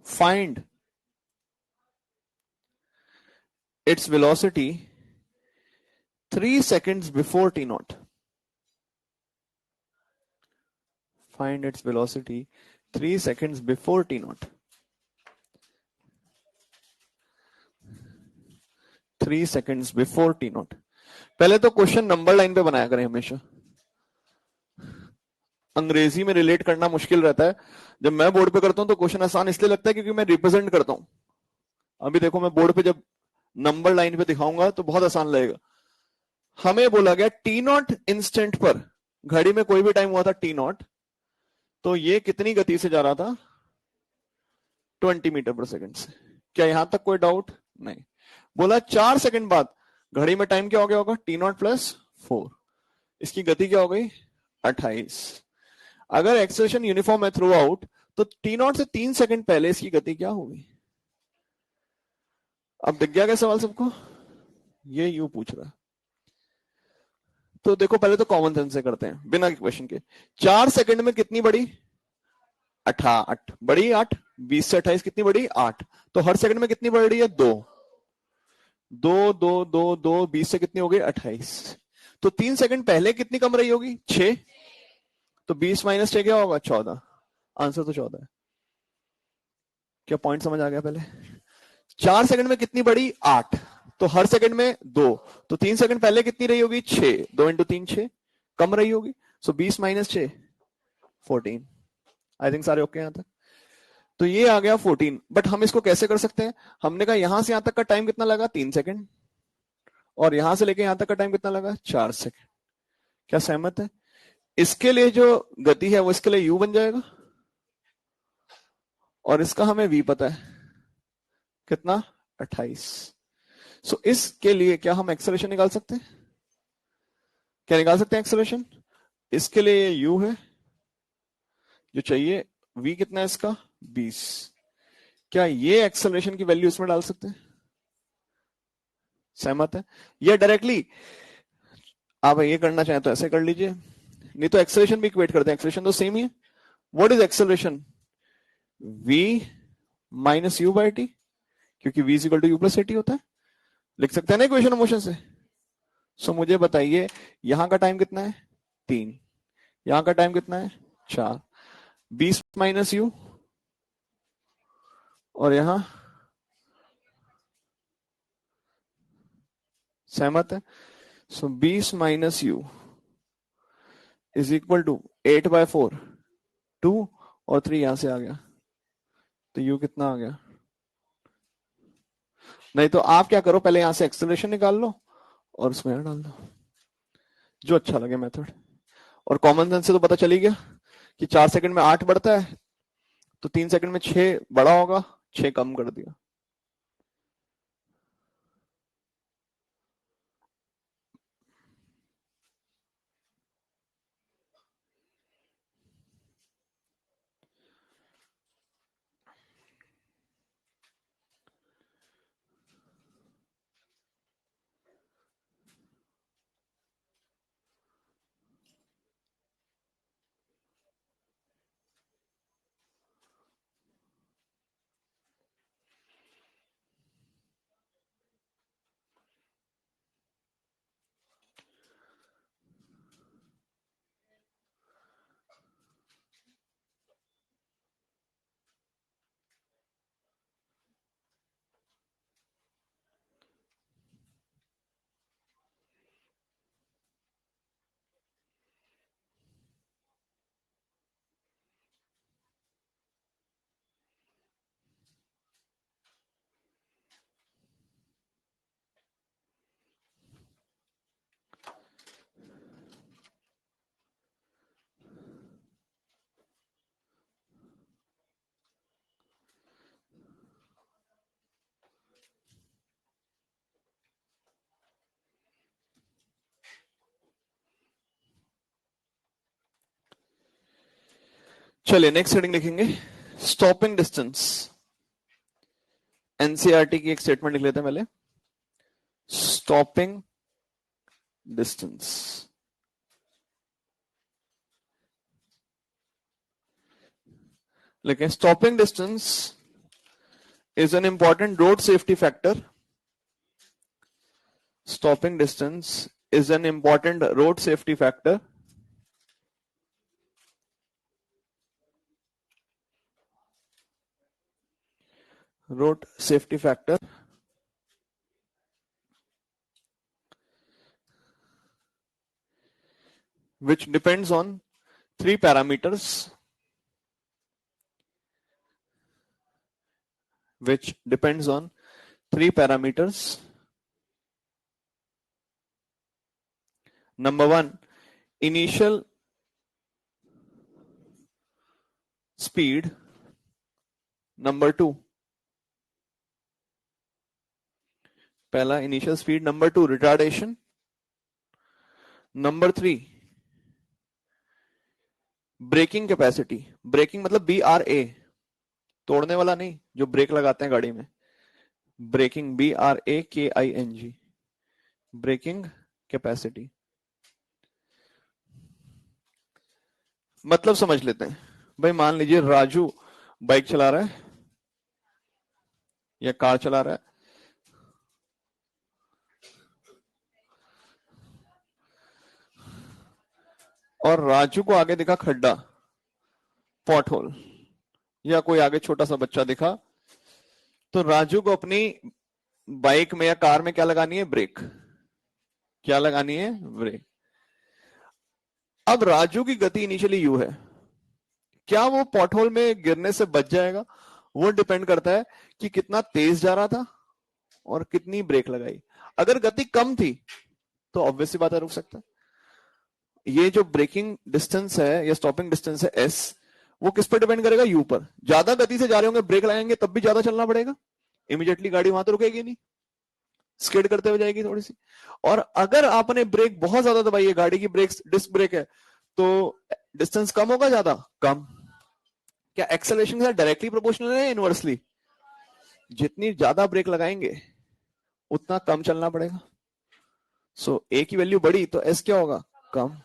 find its velocity 3 seconds before t naught. Find its velocity 3 seconds before t naught. 3 seconds before t naught. पहले तो question number line पे बनाया करें हमेशा. अंग्रेजी में relate करना मुश्किल रहता है. जब मैं बोर्ड पे करता हूं तो क्वेश्चन आसान इसलिए लगता है क्योंकि मैं रिप्रेजेंट करता हूं. अभी देखो मैं बोर्ड पे जब नंबर लाइन पे दिखाऊंगा तो बहुत आसान लगेगा. हमें बोला गया टी नॉट इंस्टेंट पर, घड़ी में कोई भी टाइम हुआ था टी नॉट, तो ये कितनी गति से जा रहा था? 20 मीटर पर सेकंड से. क्या यहां तक कोई डाउट? नहीं. बोला 4 सेकंड बाद घड़ी में टाइम क्या हो गया होगा? T not plus 4. इसकी गति क्या हो गई? 28. अगर एक्सेलरेशन यूनिफॉर्म है थ्रू आउट तो टी नॉट से 3 सेकंड पहले इसकी गति क्या होगी? अब दिख गया क्या सवाल सबको? ये यू पूछ रहा है. तो देखो पहले तो कॉमन सेंस से करते हैं बिना क्वेश्चन के. 4 सेकंड में कितनी बड़ी? 8 बड़ी 8. 20 से 28 कितनी बड़ी? 8. तो हर सेकंड में कितनी बढ़ रही है? 2 2 2 2 2. 20 से कितनी हो गई? 28. तो 3 सेकंड पहले कितनी कम रही होगी? 6. तो 20 माइनस 6 क्या होगा? 14. आंसर तो 14 है. क्या पॉइंट समझ आ गया? पहले 4 सेकंड में कितनी बड़ी? 8. तो हर सेकंड में 2. तो 3 सेकंड पहले कितनी रही होगी? 6. 2 इंटू 3 6 कम रही होगी. सो 20 माइनस 6 14. आई थिंक सारे ओके यहां तक. तो ये आ गया 14. बट हम इसको कैसे कर सकते हैं? हमने कहा यहां से यहां तक का टाइम कितना लगा? 3 सेकंड. और यहां से लेके यहां तक का टाइम कितना लगा? 4 सेकंड. क्या सहमत है? इसके लिए जो गति है वो इसके लिए u बन जाएगा. और इसका हमें v पता है कितना? 28. सो इसके लिए क्या हम एक्सेलरेशन निकाल सकते हैं? क्या निकाल सकते हैं एक्सेलरेशन? इसके लिए ये u है जो चाहिए. v कितना है इसका? 20. क्या ये एक्सेलरेशन की वैल्यू इसमें डाल सकते हैं? सहमत है? या डायरेक्टली आप ये करना चाहें तो ऐसे कर लीजिए, नहीं तो एक्सेलरेशन भी इक्वेट करते हैं. एक्सेलरेशन तो सेम ही है. What is acceleration? v minus u by t, क्योंकि v equal to u plus t होता है. लिख सकते हैं ना इक्वेशन ऑफ मोशन से. सो मुझे बताइए यहां का टाइम कितना है? 3. यहां का टाइम कितना है? 4. 20 माइनस यू और यहां. सहमत है? So 20 minus u is equal to 8/4. 2 और 3 यहां से आ गया. तो यू कितना आ गया? नहीं तो आप क्या करो, पहले यहां से एक्सेलरेशन निकाल लो और उसमें डाल दो, जो अच्छा लगे मेथड. और कॉमन सेंस से तो पता चली गया कि 4 सेकंड में 8 बढ़ता है तो 3 सेकंड में 6 बड़ा होगा. 6 कम कर दिया. चलिए नेक्स्ट हेडिंग लिखेंगे, स्टॉपिंग डिस्टेंस. एनसीईआरटी की एक स्टेटमेंट लिख लेते हैं पहले. Stopping distance. लेकिन stopping distance is an important road safety factor. Stopping distance is an important road safety factor. Road safety factor which depends on three parameters. Which depends on three parameters. Number one, initial speed. Number two, पहला initial speed. Number two, retardation. Number three, braking capacity. Braking मतलब BRA, तोड़ने वाला नहीं, जो break लगाते हैं गाड़ी में। Braking BRAKING, braking capacity. मतलब समझ लेते हैं भाई। मान लीजिए राजू बाइक चला रहा है या कार चला रहा है, और राजू को आगे दिखा खड्डा, पॉट होल, या कोई आगे छोटा सा बच्चा दिखा, तो राजू को अपनी बाइक में या कार में क्या लगानी है? ब्रेक। क्या लगानी है? ब्रेक। अब राजू की गति इनिशियली यू है, क्या वो पॉटहोल में गिरने से बच जाएगा? वो डिपेंड करता है कि कितना तेज जा रहा था और कितनी ब्रेक लगाई। अगर गति कम थी तो ऑब्वियस सी बात है रुक सकता है। ये जो ब्रेकिंग डिस्टेंस है या स्टॉपिंग डिस्टेंस है एस, वो किस पर डिपेंड करेगा? यू पर। ज्यादा गति से जा रहे होंगे, ब्रेक लगाएंगे तब भी ज्यादा चलना पड़ेगा, इमीडिएटली गाड़ी वहां तो रुकेगी नहीं, स्किड करते हुए जाएगी थोड़ी सी। और अगर आपने ब्रेक बहुत ज्यादा दबाई है, गाड़ी की ब्रेक डिस्क ब्रेक है, तो डिस्टेंस कम होगा, ज्यादा? कम। क्या एक्सेलरेशन से डायरेक्टली प्रोपोर्शनल है, इनवर्सली? जितनी ज्यादा ब्रेक लगाएंगे उतना कम चलना पड़ेगा। सो ए की वैल्यू बढ़ी तो एस क्या होगा? कम।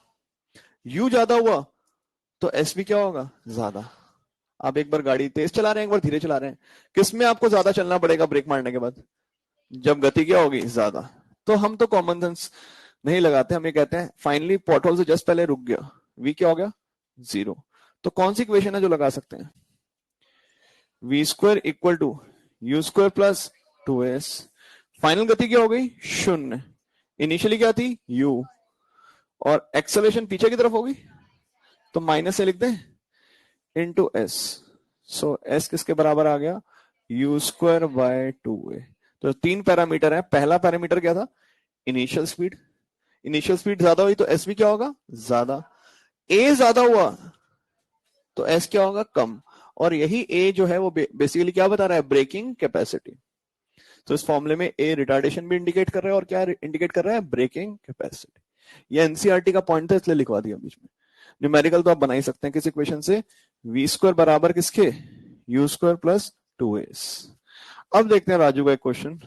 यू ज्यादा हुआ तो एस भी क्या होगा? ज्यादा। आप एक बार गाड़ी तेज चला रहे हैं, एक बार धीरे चला रहे हैं, किस में आपको ज्यादा चलना पड़ेगा ब्रेक मारने के बाद? जब गति क्या होगी? ज्यादा। तो हम तो कॉमन सेंस नहीं लगाते, हम ये कहते हैं फाइनली पॉटहोल से जस्ट पहले रुक गया, वी क्या हो गया? 0। तो कौन सी इक्वेशन है जो लगा सकते हैं? V square equal to u square plus 2s। Final गति क्या हो गई? 0। इनिशियली क्या थी? u, और एक्सेलरेशन पीछे की तरफ होगी तो माइनस से लिख दें इंटू एस। सो एस किसके बराबर आ गया? You square by 2a। तो 3 पैरामीटर है। पहला पैरामीटर क्या था? Initial speed. इनिशियल स्पीड ज्यादा हुई तो एस भी क्या होगा? ज्यादा। ए ज्यादा हुआ तो एस क्या होगा? कम। और यही ए जो है वो बेसिकली क्या बता रहा है? Braking capacity. तो इस फॉर्मूले में ए रिटार्डेशन भी इंडिकेट कर रहा है और क्या इंडिकेट कर रहा है? Braking capacity. ये एनसीईआरटी का पॉइंट था इसलिए लिखवा दिया बीच में। न्यूमेरिकल तो आप बना ही सकते हैं किस इक्वेशन से? वी स्क्वायर बराबर किसके? You square plus 2s। अब देखते हैं राजू का एक क्वेश्चन।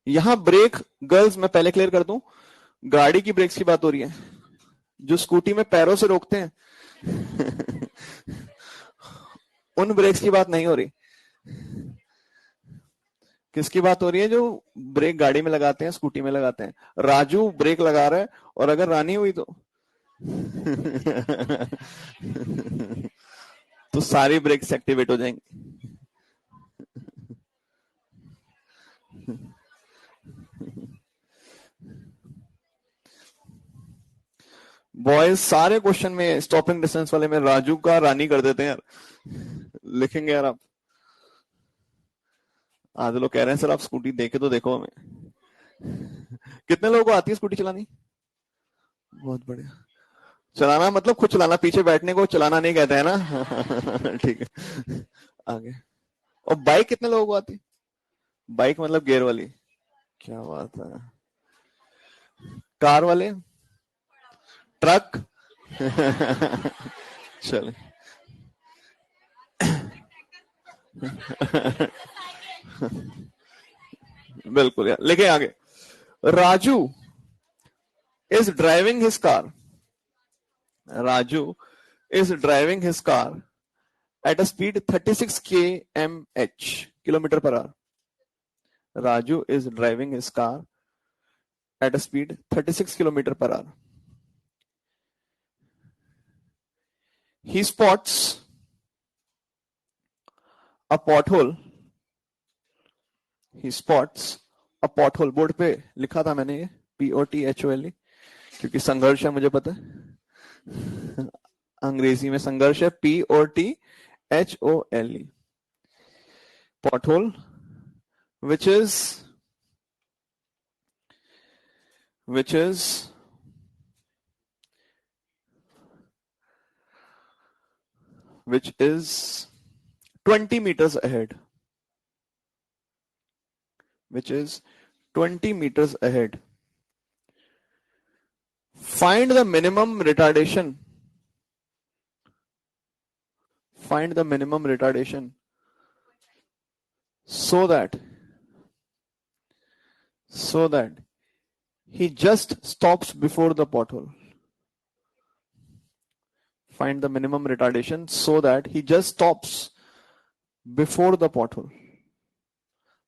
यहां ब्रेक, गर्ल्स मैं पहले क्लियर कर दूं, गाड़ी की ब्रेक्स की बात हो रही है। जो स्कूटी में पैरों से रोकते हैं उन ब्रेक्स की बात नहीं हो रही। किसकी बात हो रही है? जो ब्रेक गाड़ी में लगाते हैं, स्कूटी में लगाते हैं। राजू ब्रेक लगा रहा है और अगर रानी हुई तो तो सारी ब्रेक्स एक्टिवेट हो जाएंगी। बॉयज सारे क्वेश्चन में स्टॉपिंग डिस्टेंस वाले में राजू का रानी कर देते हैं यार। लिखेंगे यार आप। आधे लोग कह रहे हैं सर आप स्कूटी देखे तो देखो हमें। कितने लोगों को आती है स्कूटी चलानी? बहुत बढ़िया। चलाना मतलब खुद चलाना, पीछे बैठने को चलाना नहीं कहते हैं ना। ठीक है, आगे। और बाइक कितने लोगों को आती? बाइक मतलब गियर वाली। क्या बात है। कार वाले? ट्रक? चले बिल्कुल यार, लेके आगे। Raju is driving his car, Raju is driving his car at a speed 36 km/h, kilometer per hour. Raju is driving his car at a speed 36 kilometer per hour. He spots a pothole. He spots a pothole. Board पे लिखा था मैंने ये POTHOLE, क्योंकि संघर्ष है, मुझे पता है अंग्रेजी में संघर्ष है, POTHOLE. Pothole, which is which is 20 meters ahead, which is 20 meters ahead. Find the minimum retardation. Find the minimum retardation so that he just stops before the pothole. Find the minimum retardation so that he just stops before the pothole.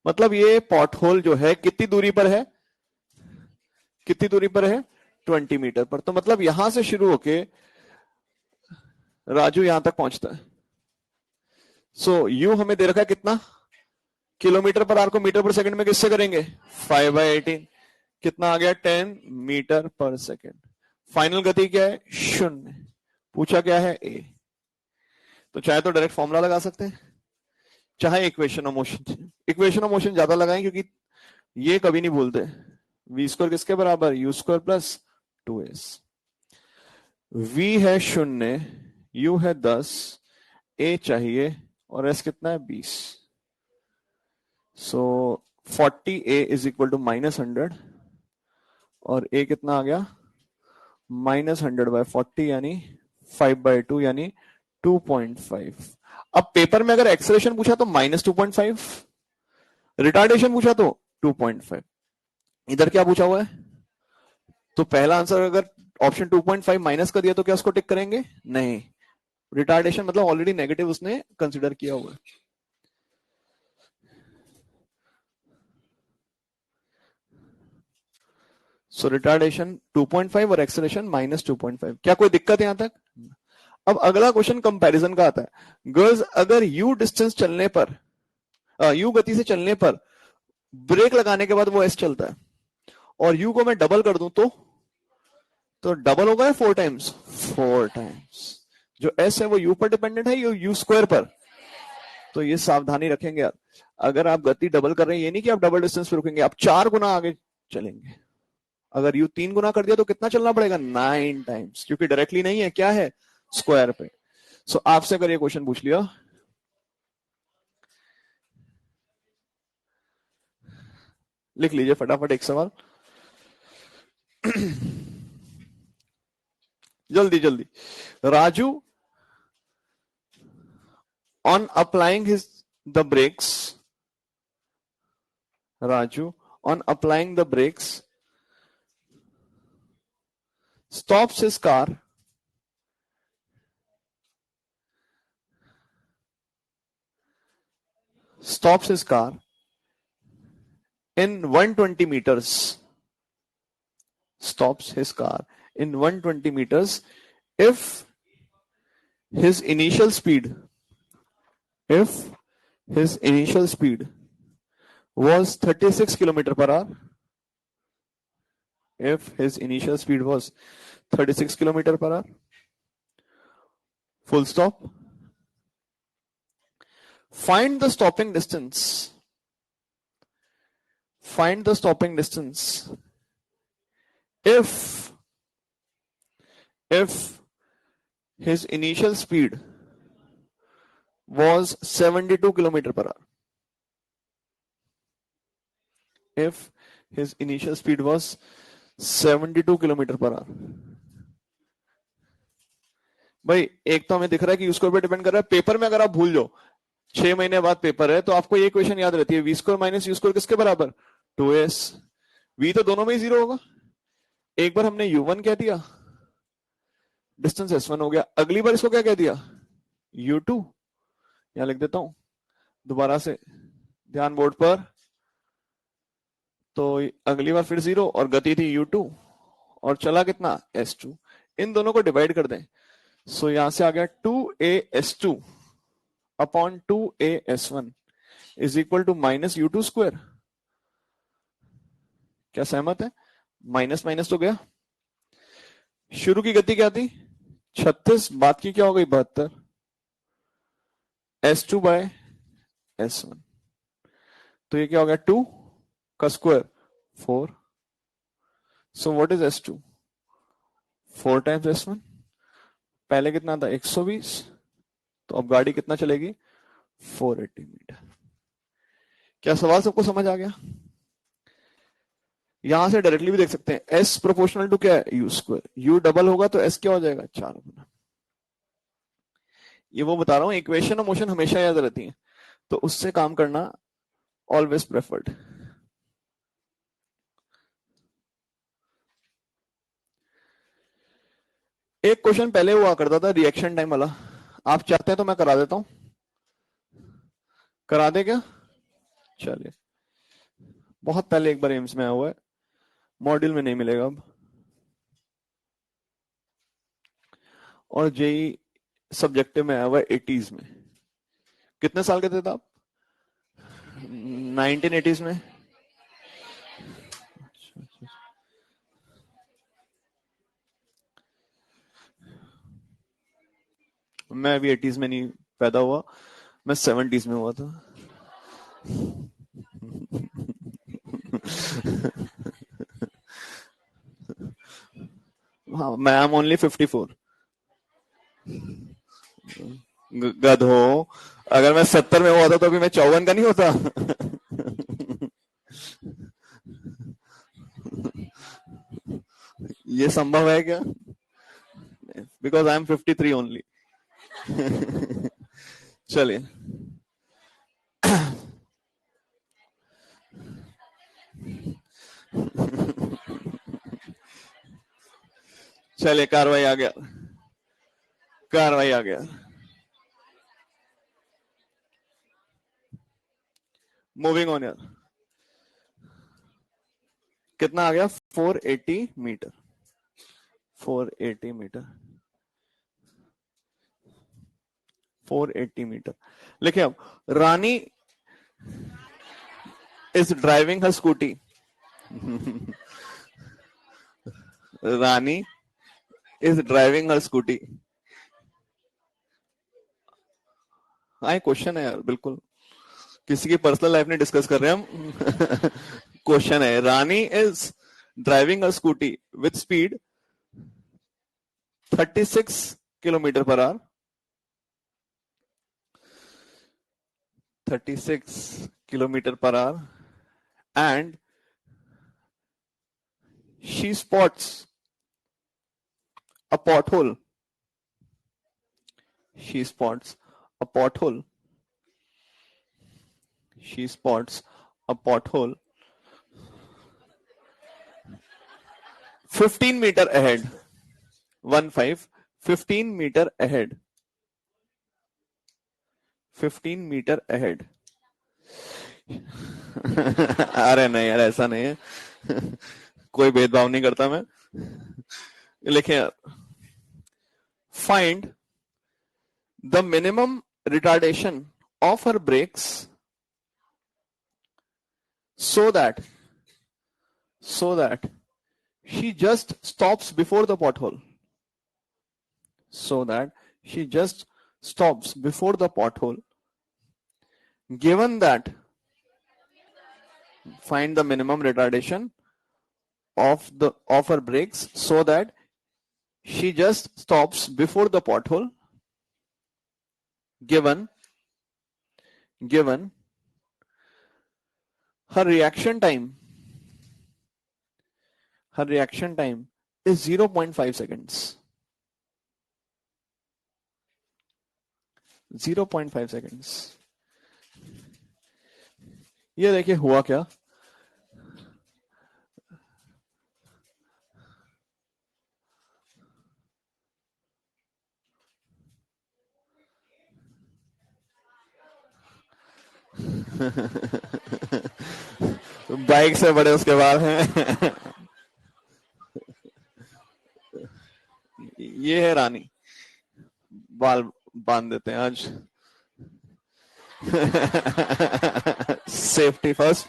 मतलब ये pothole जो है कितनी दूरी पर है, कितनी दूरी पर है, 20 मीटर पर। तो मतलब यहां से शुरू होके राजू यहां तक पहुंचता है। सो यू हमें दे रखा है कितना, किलोमीटर पर आवर को मीटर पर सेकंड में किससे करेंगे, 5/18, कितना आ गया, 10 मीटर पर सेकंड। फाइनल गति क्या है, 0। पूछा क्या है, ए। तो चाहे तो डायरेक्ट फॉर्मूला लगा सकते हैं, चाहे equation of motion. Equation of motion ज्यादा लगाएं क्योंकि ये कभी नहीं भूलते। वी स्क्वायर किसके बराबर, you square plus 2s। v है 0, u है 10, a चाहिए और s कितना है, 20। सो 40a इज इक्वल टू -100 और a कितना आ गया, -100/40 यानी 5/2 यानी 2.5। अब पेपर में अगर एक्सेलरेशन पूछा तो -2.5, रिटार्डेशन पूछा तो 2.5। इधर क्या पूछा हुआ है, तो पहला आंसर अगर ऑप्शन 2.5 माइनस कर दिया तो क्या उसको टिक करेंगे, नहीं। रिटार्डेशन मतलब ऑलरेडी नेगेटिव उसने कंसीडर किया हुआ है। सो रिटार्डेशन 2.5 और एक्सेलरेशन -2.5। क्या कोई दिक्कत है यहां तक। अब अगला क्वेश्चन कंपैरिजन का आता है। गर्ल्स, अगर यू डिस्टेंस चलने पर, यू गति से चलने पर ब्रेक लगाने के बाद वो एस चलता है और यू को मैं डबल कर दूं तो डबल होगा 4 टाइम्स, 4 टाइम्स। जो एस है वो यू पर डिपेंडेंट है, यू स्क्वायर पर। तो ये सावधानी रखेंगे यार, अगर आप गति डबल कर रहे हैं, ये नहीं कि आप डबल डिस्टेंस पे रुकेंगे, आप 4 गुना आगे चलेंगे। अगर यू 3 गुना कर दिया तो कितना चलना पड़ेगा, 9 टाइम्स, क्योंकि डायरेक्टली नहीं है, क्या है, स्क्वायर पे। सो आपसे अगर ये क्वेश्चन पूछ लिया, लिख लीजिए फटाफट एक सवाल जल्दी जल्दी। Raju on applying the brakes, Raju on applying the brakes stops his car in 120 meters, stops his car in 120 meters if his initial speed was 36 km per hour, if his initial speed was 36 km per hour, full stop. Find the stopping distance. Find the stopping distance if his initial speed was 72 km per hour. If his initial speed was 72 km per hour. भाई एक तो हमें दिख रहा है कि उसके ऊपर डिपेंड कर रहा है, पेपर में अगर आप भूल जाओ 6 महीने बाद पेपर है, तो आपको ये क्वेश्चन याद रहती है, v square minus u square किसके बराबर, 2s। वी तो दोनों में ही 0 होगा। एक बार हमने u1 कह दिया, डिस्टेंस s1 हो गया। अगली बार इसको क्या कह दिया, u2। यहां लिख देता हूं दोबारा से, ध्यान बोर्ड पर। तो अगली बार फिर 0 और गति थी u2 और चला कितना, s2। इन दोनों को डिवाइड कर दें, सो यहां से आ गया 2as2 upon 2as1 is equal to minus u2 square. क्या सहमत है, माइनस माइनस तो गया। शुरू की गति क्या थी 36, बाद की क्या हो गई 72, s2 बाय s1। तो ये क्या हो गया 2 का square 4। So what is s2, 4 times s1। पहले कितना था 120, तो अब गाड़ी कितना चलेगी 480 मीटर। क्या सवाल सबको समझ आ गया। यहां से डायरेक्टली भी देख सकते हैं, s प्रोपोर्शनल टू क्या है u स्क्वायर, u डबल होगा तो s क्या हो जाएगा 4 गुना। ये वो बता रहा हूं, इक्वेशन और मोशन हमेशा याद रहती है, तो उससे काम करना ऑलवेज प्रेफर्ड। एक क्वेश्चन पहले हुआ करता था रिएक्शन टाइम वाला, आप चाहते हैं तो मैं करा देता हूं, करा दे क्या, चलिए। बहुत पहले एक बार एम्स में आया हुआ है, मॉड्यूल में नहीं मिलेगा अब। और जेई सब्जेक्टिव में आया हुआ है 80s में। कितने साल के थे आप, 1980s में। मैं अभी 80s में नहीं पैदा हुआ, मैं 70s में हुआ था। हाँ, मैं एम ओनली 54। गधो, अगर मैं 70 में हुआ था तो अभी मैं 54 का नहीं होता। ये संभव है क्या, बिकॉज आई एम 53 ओनली। चलिए, चलिए कार्रवाई आ गया, कार्रवाई आ गया। मूविंग ऑन यार, कितना आ गया 480 मीटर, 480 मीटर, 480 मीटर। लिखिए अब, Rani is driving her scooty. Rani is driving her scooty. हाँ, क्वेश्चन है यार, बिल्कुल किसी की पर्सनल लाइफ नहीं डिस्कस कर रहे हम। क्वेश्चन है, Rani is driving a scooty with speed 36 kilometre per hour, 36 kilometre per hour and she spots a pothole, she spots a pothole, she spots a pothole 15 meter ahead, 15 meter ahead, 15 meter ahead। अरे नहीं यार, ऐसा नहीं है। कोई भेदभाव नहीं करता मैं। लिखें, find the minimum retardation of her brakes so that she just stops before the pothole, so that she just stops before the pothole, given that find the minimum retardation of her brakes so that she just stops before the pothole, given her reaction time is 0.5 seconds, 0.5 seconds। ये देखिए हुआ क्या। Bike से बड़े उसके बाद हैं। ये है रानी, बाल बांध देते हैं आज। Safety first.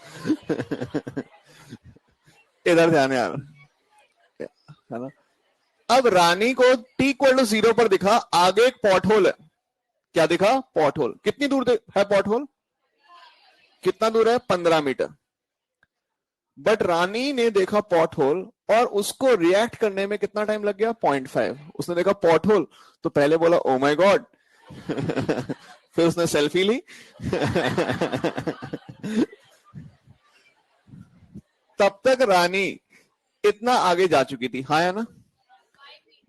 इधर ध्यान यार, है ना। अब रानी को टी इक्वल टू 0 पर दिखा आगे एक पॉट होल है। क्या दिखा? Pothole. कितनी दूर है पॉट होल? कितना दूर है? 15 मीटर। बट रानी ने देखा पॉट होल और उसको रिएक्ट करने में कितना टाइम लग गया? 0.5। उसने देखा पॉट होल तो पहले बोला ओ माय गॉड। फिर उसने सेल्फी ली। तब तक रानी इतना आगे जा चुकी थी, हाँ या ना।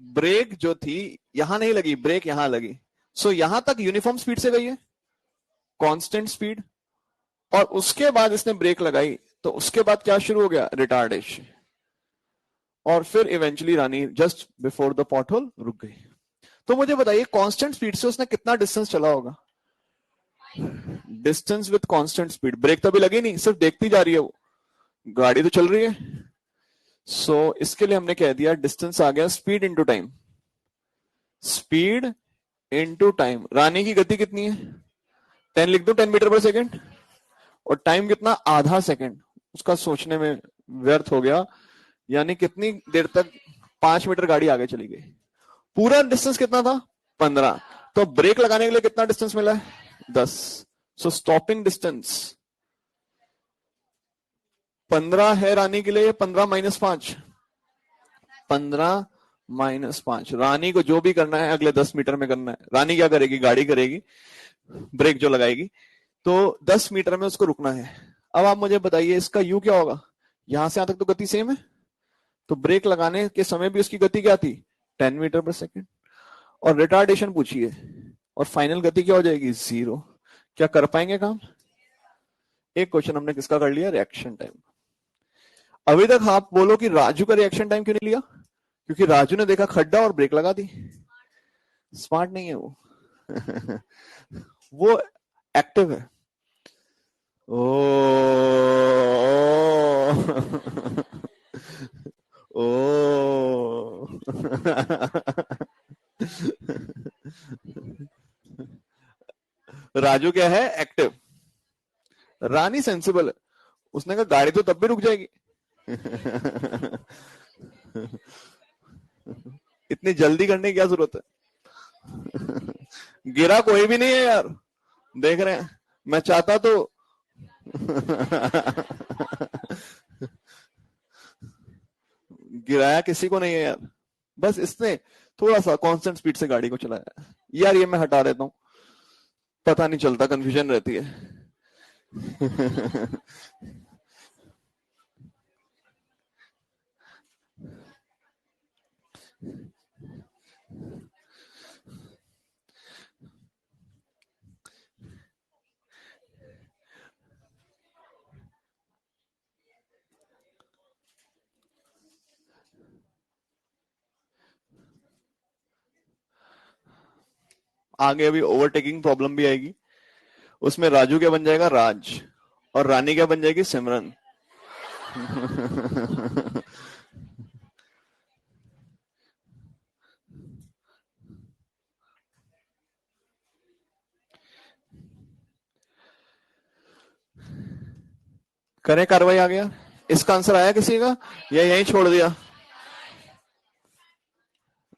ब्रेक जो थी यहां नहीं लगी, ब्रेक यहां लगी। सो यहां तक यूनिफॉर्म स्पीड से गई है, कांस्टेंट स्पीड। और उसके बाद इसने ब्रेक लगाई तो उसके बाद क्या शुरू हो गया? रिटार्डेशन। और फिर eventually Rani just before the pothole रुक गई। तो मुझे बताइए कांस्टेंट स्पीड से उसने कितना डिस्टेंस चला होगा? Distance with constant speed. Brake तो अभी लगी नहीं, सिर्फ देखती जा रही है वो, गाड़ी तो चल रही है। सो इसके लिए हमने कह दिया डिस्टेंस आ गया speed into time. Speed into time. Rani की गति कितनी है? 10 लिख दो, 10 मीटर पर सेकेंड। और टाइम कितना? आधा सेकेंड। उसका सोचने में व्यर्थ हो गया। यानी कितनी देर तक? 5 मीटर गाड़ी आगे चली गई। पूरा डिस्टेंस कितना था? 15। तो ब्रेक लगाने के लिए कितना डिस्टेंस मिला है? 10। सो स्टॉपिंग डिस्टेंस 15 है रानी के लिए। 15 माइनस 5, 15 माइनस 5। रानी को जो भी करना है अगले 10 मीटर में करना है। रानी क्या करेगी? गाड़ी करेगी, ब्रेक जो लगाएगी। तो 10 मीटर में उसको रुकना है। अब आप मुझे बताइए इसका यू क्या होगा? यहां से यहां तक तो गति सेम है, तो ब्रेक लगाने के समय भी उसकी गति क्या थी? 10 मीटर पर सेकेंड। और रिटार्डेशन पूछिए और फाइनल गति क्या हो जाएगी? 0। क्या कर पाएंगे काम? एक क्वेश्चन हमने किसका कर लिया? Reaction time. अभी तक आप बोलो कि राजू का रिएक्शन टाइम क्यों नहीं लिया? क्योंकि राजू ने देखा खड्डा और ब्रेक लगा दी। स्मार्ट नहीं है वो। वो एक्टिव है। ओ, ओ। राजू क्या है? एक्टिव। रानी सेंसिबल है। उसने कहा गाड़ी तो तब भी रुक जाएगी। इतनी जल्दी करने की क्या जरूरत है? गिरा कोई भी नहीं है यार, देख रहे हैं। मैं चाहता तो गिराया किसी को नहीं है यार, बस इसने थोड़ा सा कांस्टेंट स्पीड से गाड़ी को चलाया यार। ये मैं हटा देता हूं, पता नहीं चलता, कंफ्यूजन रहती है। आगे अभी ओवरटेकिंग प्रॉब्लम भी आएगी। उसमें राजू क्या बन जाएगा? राज। और रानी क्या बन जाएगी? सिमरन। करें कार्रवाई? आ गया इसका आंसर? आया किसी का या यहीं छोड़ दिया?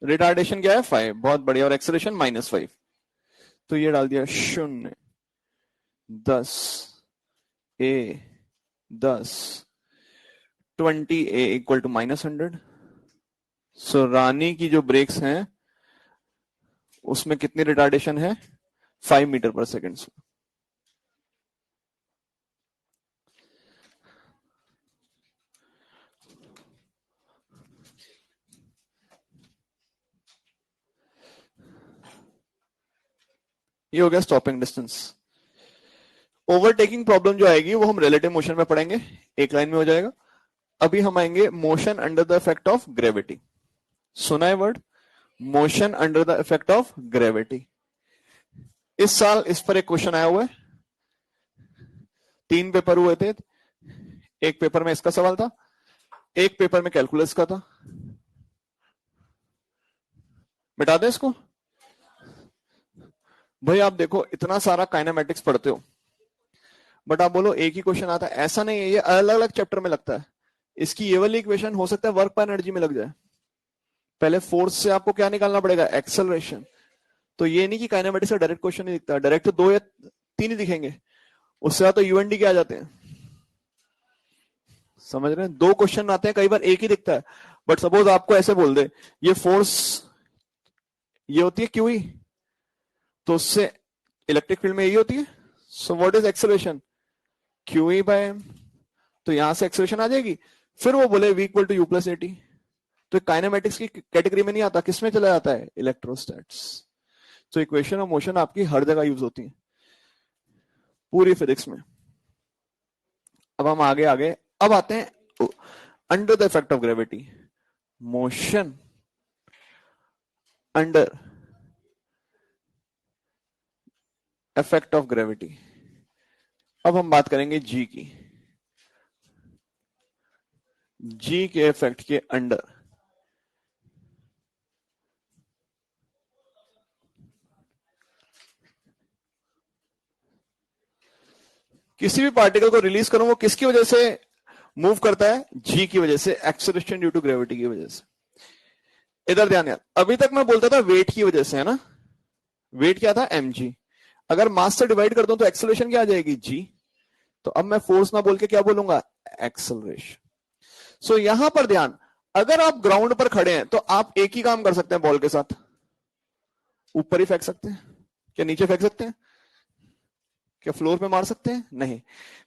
रिटार्डेशन क्या है? 5। बहुत बढ़िया। और एक्सेलरेशन -5। तो ये डाल दिया 0, 10 ए, 10, 20 ए इक्वल टू -100। सो रानी की जो ब्रेक्स हैं उसमें कितनी रिटार्डेशन है? 5 मीटर पर सेकेंड। ये हो गया स्टॉपिंग डिस्टेंस। ओवरटेकिंग प्रॉब्लम जो आएगी वो हम रिलेटिव मोशन में पढ़ेंगे, एक लाइन में हो जाएगा। अभी हम आएंगे motion under the effect of gravity. सुना है word motion under the effect of gravity? इस साल इस पर एक क्वेश्चन आया हुआ है, 3 पेपर हुए थे, एक पेपर में इसका सवाल था, एक पेपर में कैलकुलस का था। मिटा दें इसको? भाई आप देखो इतना सारा काइनेमेटिक्स पढ़ते हो, बट आप बोलो एक ही क्वेश्चन आता है, ऐसा नहीं है, ये अलग अलग चैप्टर में लगता है। इसकी ये वाली इक्वेशन हो सकता है वर्क पर एनर्जी में लग जाए। पहले फोर्स से आपको क्या निकालना पड़ेगा? एक्सेलरेशन। तो ये नहीं कि काइनेमेटिक्स का डायरेक्ट क्वेश्चन नहीं दिखता, डायरेक्ट तो 2 या 3 ही दिखेंगे, उससे ज्यादा तो यूएनडी के आ जाते हैं। समझ रहे हैं? 2 क्वेश्चन आते हैं, कई बार एक ही दिखता है। बट सपोज आपको ऐसे बोल दे ये फोर्स ये होती है क्यूई, तो उससे इलेक्ट्रिक फील्ड में यही होती है। So what is acceleration? Q E by m. तो यहां से एक्सेलरेशन आ जाएगी। फिर वो बोले v equal to u plus a t, तो काइनेमेटिक्स की कैटेगरी में नहीं आता, किसमें चला जाता है? इलेक्ट्रोस्टैट्स। तो इक्वेशन ऑफ मोशन आपकी हर जगह यूज होती है पूरी फिजिक्स में। अब हम आगे आगे अब आते हैं under the effect of gravity, motion under effect of gravity. अब हम बात करेंगे जी की, जी के इफेक्ट के अंडर किसी भी पार्टिकल को रिलीज करूं, वो किसकी वजह से मूव करता है? जी की वजह से, एक्सेलरेशन ड्यू टू ग्रेविटी की वजह से। इधर ध्यान यार, अभी तक मैं बोलता था वेट की वजह से, है ना? वेट क्या था? mg। अगर मास से डिवाइड कर दूं तो एक्सेलरेशन क्या आ जाएगी? g। तो अब मैं फोर्स ना बोल के क्या बोलूंगा? एक्सेलरेशन। सो यहां पर ध्यान, अगर आप ग्राउंड पर खड़े हैं तो आप एक ही काम कर सकते हैं बॉल के साथ, ऊपर ही फेंक सकते हैं। क्या नीचे फेंक सकते हैं? क्या फ्लोर पे मार सकते हैं? नहीं।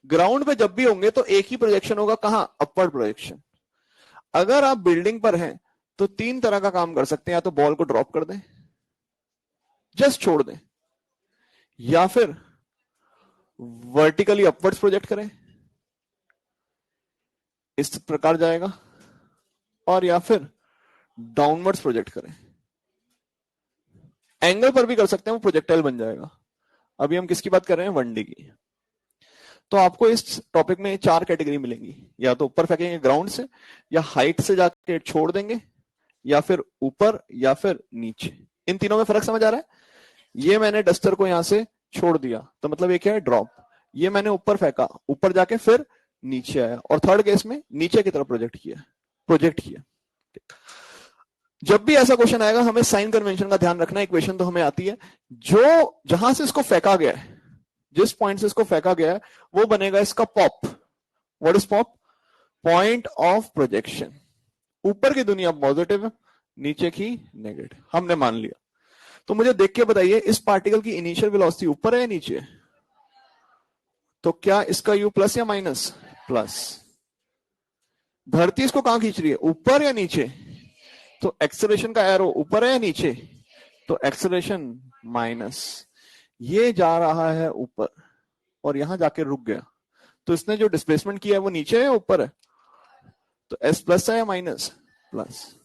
ग्राउंड पे जब भी होंगे तो एक ही प्रोजेक्शन होगा, कहां? Upward projection. अगर आप बिल्डिंग पर हैं तो 3 तरह का काम कर सकते हैं, या तो बॉल को ड्रॉप कर दें, जस्ट छोड़ दें, या फिर वर्टिकली अपवर्ड्स प्रोजेक्ट करें, इस प्रकार जाएगा, और या फिर डाउनवर्ड्स प्रोजेक्ट करें। एंगल पर भी कर सकते हैं, वो प्रोजेक्टाइल बन जाएगा। अभी हम किसकी बात कर रहे हैं? 1D की। तो आपको इस टॉपिक में 4 कैटेगरी मिलेंगी, या तो ऊपर फेंकेंगे ग्राउंड से, या हाइट से जाके छोड़ देंगे, या फिर ऊपर, या फिर नीचे। इन तीनों में फर्क समझ आ रहा है? ये मैंने डस्टर को यहां से छोड़ दिया तो मतलब ये क्या है? ड्रॉप। ये मैंने ऊपर फेंका, ऊपर जाके फिर नीचे आया, और थर्ड केस में नीचे की तरफ प्रोजेक्ट किया। जब भी ऐसा क्वेश्चन आएगा हमें साइन कन्वेंशन का ध्यान रखना है। इक्वेशन तो हमें आती है, जो जहां से इसको फेंका गया है, जिस पॉइंट से इसको फेंका गया है, वो बनेगा इसका pop. What is pop? Point of projection. ऊपर की दुनिया पॉजिटिव है, नीचे की नेगेटिव, हमने मान लिया। तो मुझे देख के बताइए, इस पार्टिकल की इनिशियल वेलोसिटी ऊपर है या नीचे? तो क्या इसका यू प्लस या माइनस? प्लस। धरती इसको कहां खींच रही है? ऊपर या नीचे? तो एक्सेलरेशन का एरो ऊपर है या नीचे? तो एक्सेलरेशन माइनस। ये जा रहा है ऊपर और यहां जाके रुक गया, तो इसने जो डिस्प्लेसमेंट किया है वो नीचे है या ऊपर है? तो एस प्लस है या माइनस? प्लस।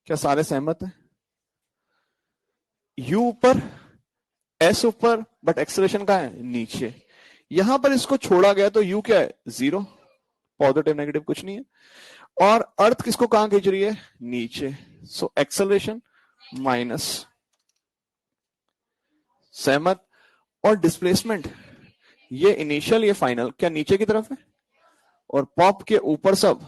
क्या सारे सहमत हैं? यू ऊपर, एस ऊपर, बट एक्सेलरेशन कहां है? नीचे। यहां पर इसको छोड़ा गया तो यू क्या है? 0। पॉजिटिव नेगेटिव कुछ नहीं है। और अर्थ किसको कहां खींच रही है? नीचे। So acceleration minus. सहमत? और डिस्प्लेसमेंट, ये इनिशियल ये फाइनल, क्या नीचे की तरफ है? और पॉप के ऊपर सब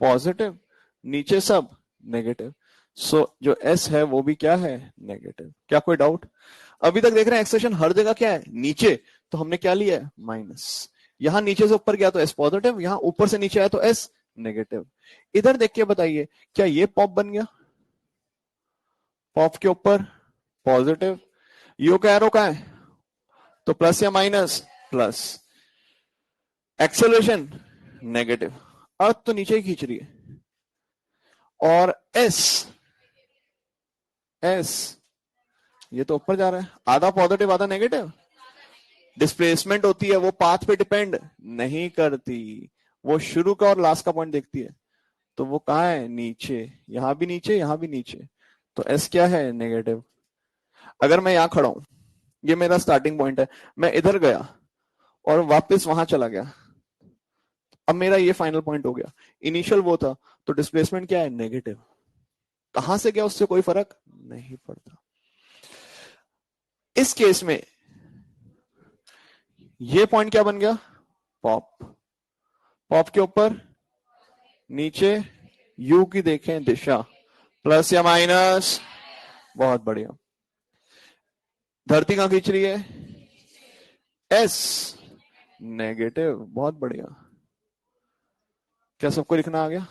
पॉजिटिव, नीचे सब नेगेटिव। सो जो एस है वो भी क्या है? नेगेटिव। क्या कोई डाउट? अभी तक देख रहे हैं एक्सेलरेशन हर जगह क्या है? नीचे। तो हमने क्या लिया है? माइनस। यहां नीचे से ऊपर गया तो एस पॉजिटिव, यहां ऊपर से नीचे आया तो एस नेगेटिव। इधर देख के बताइए, क्या ये पॉप बन गया? पॉप के ऊपर पॉजिटिव, यू का एरो का है तो प्लस या माइनस? प्लस। एक्सेलरेशन नेगेटिव, अर्थ तो नीचे ही खींच रही है। और एस ये तो ऊपर जा रहा है, आधा पॉजिटिव आधा नेगेटिव। डिस्प्लेसमेंट होती है वो पाथ पे डिपेंड नहीं करती, वो शुरू का और लास्ट का पॉइंट देखती है। तो वो कहाँ है, नीचे, यहां भी नीचे, यहां भी नीचे, तो एस क्या है, नेगेटिव। अगर मैं यहां खड़ा हूं, ये मेरा स्टार्टिंग पॉइंट है, मैं इधर गया और वापस वहां चला गया, अब मेरा ये फाइनल पॉइंट हो गया, इनिशियल वो था, तो डिस्प्लेसमेंट क्या है, नेगेटिव। कहां से गया उससे कोई फर्क नहीं पड़ता। इस केस में ये पॉइंट क्या बन गया, पॉप। पॉप के ऊपर नीचे यू की देखें दिशा, प्लस या माइनस, बहुत बढ़िया। धरती कहां खींच रही है, एस, नेगेटिव, बहुत बढ़िया। क्या सबको लिखना आ गया?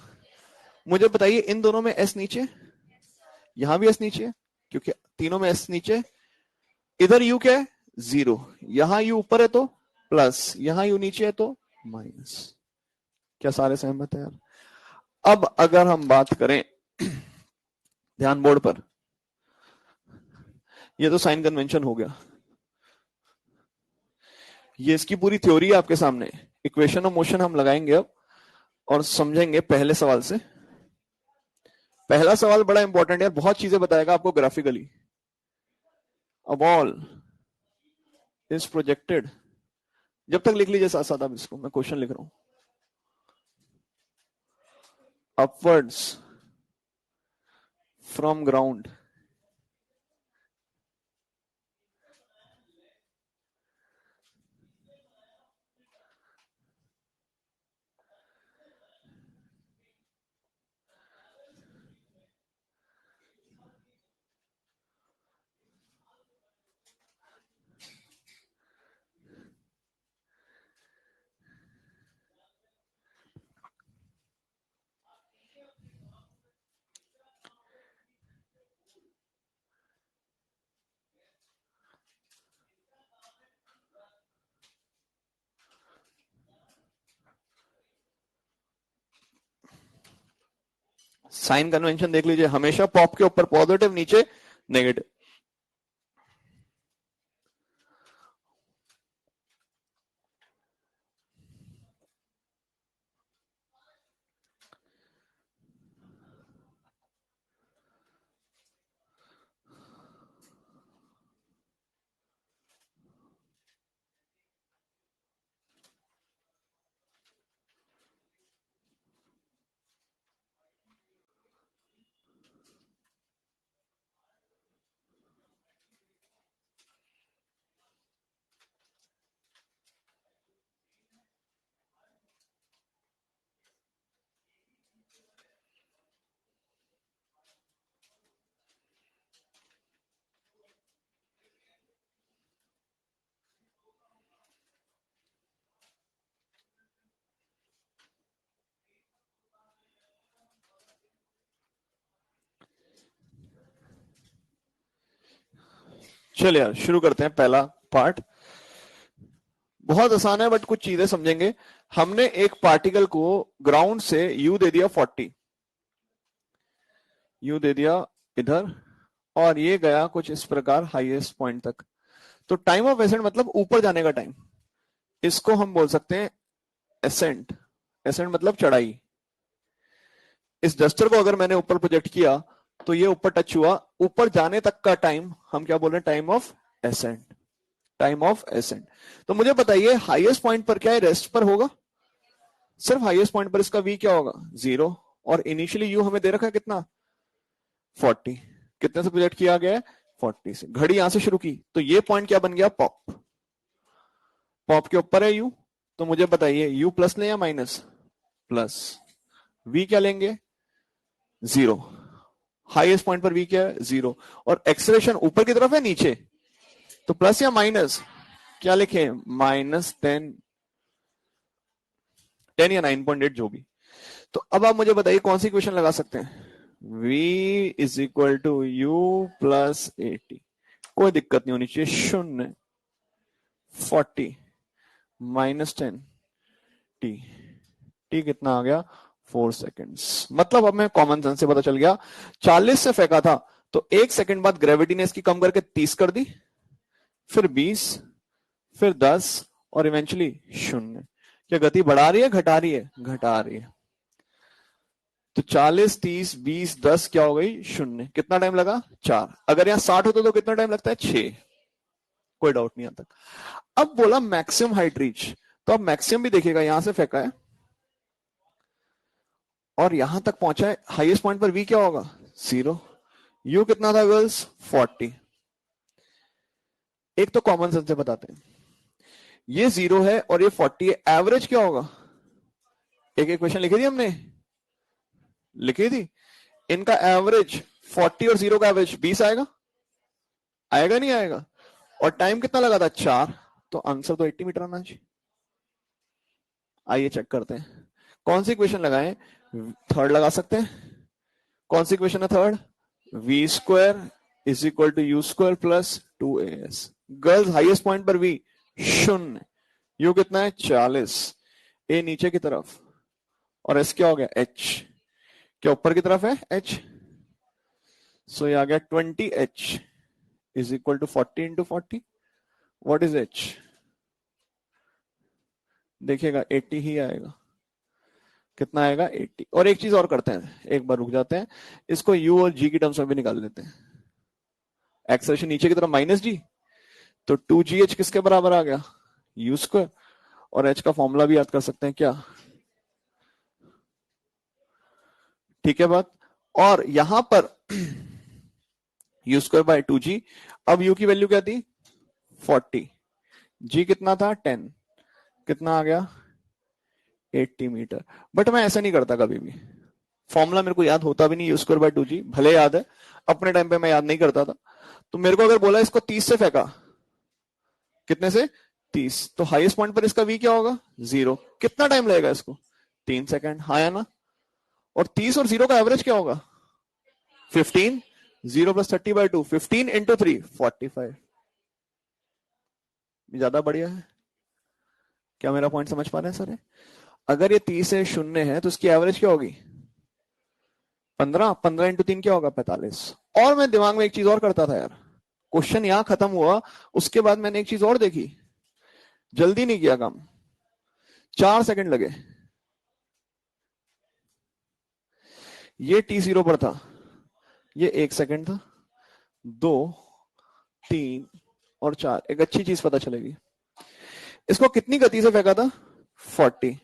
मुझे बताइए इन दोनों में एस नीचे, यहां भी एस नीचे है, क्योंकि तीनों में एस नीचे, इधर यू क्या है, जीरो, यहां यू ऊपर है तो प्लस, यहां यू नीचे है तो माइनस। क्या सारे सहमत है यार? अब अगर हम बात करें ध्यान बोर्ड पर, ये तो साइन कन्वेंशन हो गया, ये इसकी पूरी थ्योरी है आपके सामने। इक्वेशन ऑफ मोशन हम लगाएंगे अब और समझेंगे पहले सवाल से। पहला सवाल बड़ा इंपॉर्टेंट है, बहुत चीजें बताएगा आपको graphically. A ball is projected, जब तक लिख लीजिए साथ साथ आप इसको, मैं क्वेश्चन लिख रहा हूं। Upwards from ground sign convention देख लीजिए, हमेशा पॉप के ऊपर पॉजिटिव, नीचे नेगेटिव। चलिए यार शुरू करते हैं पहला पार्ट। बहुत आसान है बट कुछ चीजें समझेंगे। हमने एक पार्टिकल को ग्राउंड से यू दे दिया 40, यू दे दिया इधर, और ये गया कुछ इस प्रकार हाईएस्ट पॉइंट तक। तो टाइम ऑफ एसेंट मतलब ऊपर जाने का टाइम, इसको हम बोल सकते हैं एसेंट। एसेंट मतलब चढ़ाई। इस डस्टर को अगर मैंने ऊपर प्रोजेक्ट किया तो ये ऊपर टच हुआ, ऊपर जाने तक का टाइम हम क्या बोल रहे हैं, time of accent. Time of accent. तो मुझे बताइए हाईएस्ट पॉइंट पर क्या है, रेस्ट पर होगा, सिर्फ हाईएस्ट पॉइंट पर इसका वी क्या होगा, 0, और इनिशियली यू हमें दे रखा है कितना, 40। कितने से प्रोजेक्ट किया गया है, 40 से। घड़ी यहां से शुरू की तो ये पॉइंट क्या बन गया, पॉप। पॉप के ऊपर है यू, तो मुझे बताइए यू प्लस ले या माइनस, प्लस। वी क्या लेंगे, 0। हाईएस्ट पॉइंट पर वी क्या है, 0। और एक्सेलरेशन ऊपर की तरफ है नीचे, तो प्लस या माइनस, क्या लिखे, -10, 10 या 9.8 जो भी। तो अब आप मुझे बताइए कौन सी इक्वेशन लगा सकते हैं, v is equal to u plus 80, कोई दिक्कत नहीं होनी चाहिए, 0, 40 -10 t, t कितना आ गया, 4 सेकेंड्स। मतलब अब मैं कॉमन सेंस से पता चल गया, 40 से फेंका था तो 1 सेकंड बाद ग्रेविटी ने इसकी कम करके 30 कर दी, फिर 20, फिर 10 और इवेंचुअली 0। क्या गति बढ़ा रही है घटा रही है? घटा रही है। तो 40, 30, 20, 10 क्या हो गई? 0। कितना टाइम लगा? 4। अगर यहाँ 60 होता तो कितना टाइम लगता है? 6। कोई डाउट नहीं यहां तक। अब बोला मैक्सिमम हाइट रीच, तो अब मैक्सिमम भी देखिएगा, यहां से फेंका है और यहां तक पहुंचा है। हाईएस्ट पॉइंट पर वी क्या होगा? 0। यू कितना था गर्ल्स? 40। एक तो कॉमन सेंस से बताते हैं, ये 0 है और ये 40 है, एवरेज क्या होगा? एक इक्वेशन लिखी थी हमने, लिखी थी। इनका एवरेज 40 और 0 का एवरेज 20 आएगा, आएगा नहीं आएगा? और टाइम कितना लगा था? 4। तो आंसर तो 80 मीटर आना चाहिए। आइए चेक करते हैं कौन सी इक्वेशन लगाएं। थर्ड लगा सकते हैं। कौन सी इक्वेशन है third? V square is equal to u square plus 2as। गर्ल्स हाईएस्ट पॉइंट पर वी 0, यू कितना है? 40, ए नीचे की तरफ और एस क्या हो गया? h। क्या ऊपर की तरफ है? h। सो ये आ गया 20h is equal to 40 into 40। What is h? देखिएगा 80 ही आएगा। कितना आएगा? 80। और एक चीज और करते हैं, एक बार रुक जाते हैं, इसको u और g की टर्म्स में भी निकाल लेते हैं। एक्सेलरेशन नीचे की तरफ माइनस जी, तो 2gh किसके बराबर आ गया? u square. और h का फॉर्मूला भी याद कर सकते हैं क्या? ठीक है बात। और यहां पर u स्क्वायर बाय 2g। अब u की वैल्यू क्या थी? 40। g कितना था? 10। कितना आ गया? 80 मीटर। बट मैं ऐसा नहीं करता कभी भी, फॉर्मूला मेरे को याद होता भी नहीं, यू स्क्वायर बाय 2g भले याद है, अपने टाइम पे मैं याद नहीं करता था। तो मेरे को अगर बोला इसको 30 से फेंका, कितने से? 30, तो हाईएस्ट पॉइंट पर इसका v क्या होगा? 0। कितना टाइम लगेगा इसको? 3 सेकंड। हाँ या ना? और 30 और 0 का एवरेज क्या होगा? 15। 0 प्लस 30 बाय 2, 15 इंटू 3, 45। ज्यादा बढ़िया है। क्या मेरा पॉइंट समझ पा रहे हैं सर? अगर ये 30 से 0 है तो इसकी एवरेज क्या होगी? 15। 15 इंटू 3 क्या होगा? 45। और मैं दिमाग में एक चीज और करता था यार, क्वेश्चन यहां खत्म हुआ, उसके बाद मैंने एक चीज और देखी, जल्दी नहीं किया काम, 4 सेकंड लगे। ये t0 पर था, ये 1 सेकंड था, 2, 3 और 4। एक अच्छी चीज पता चलेगी, इसको कितनी गति से फेंका था? 40।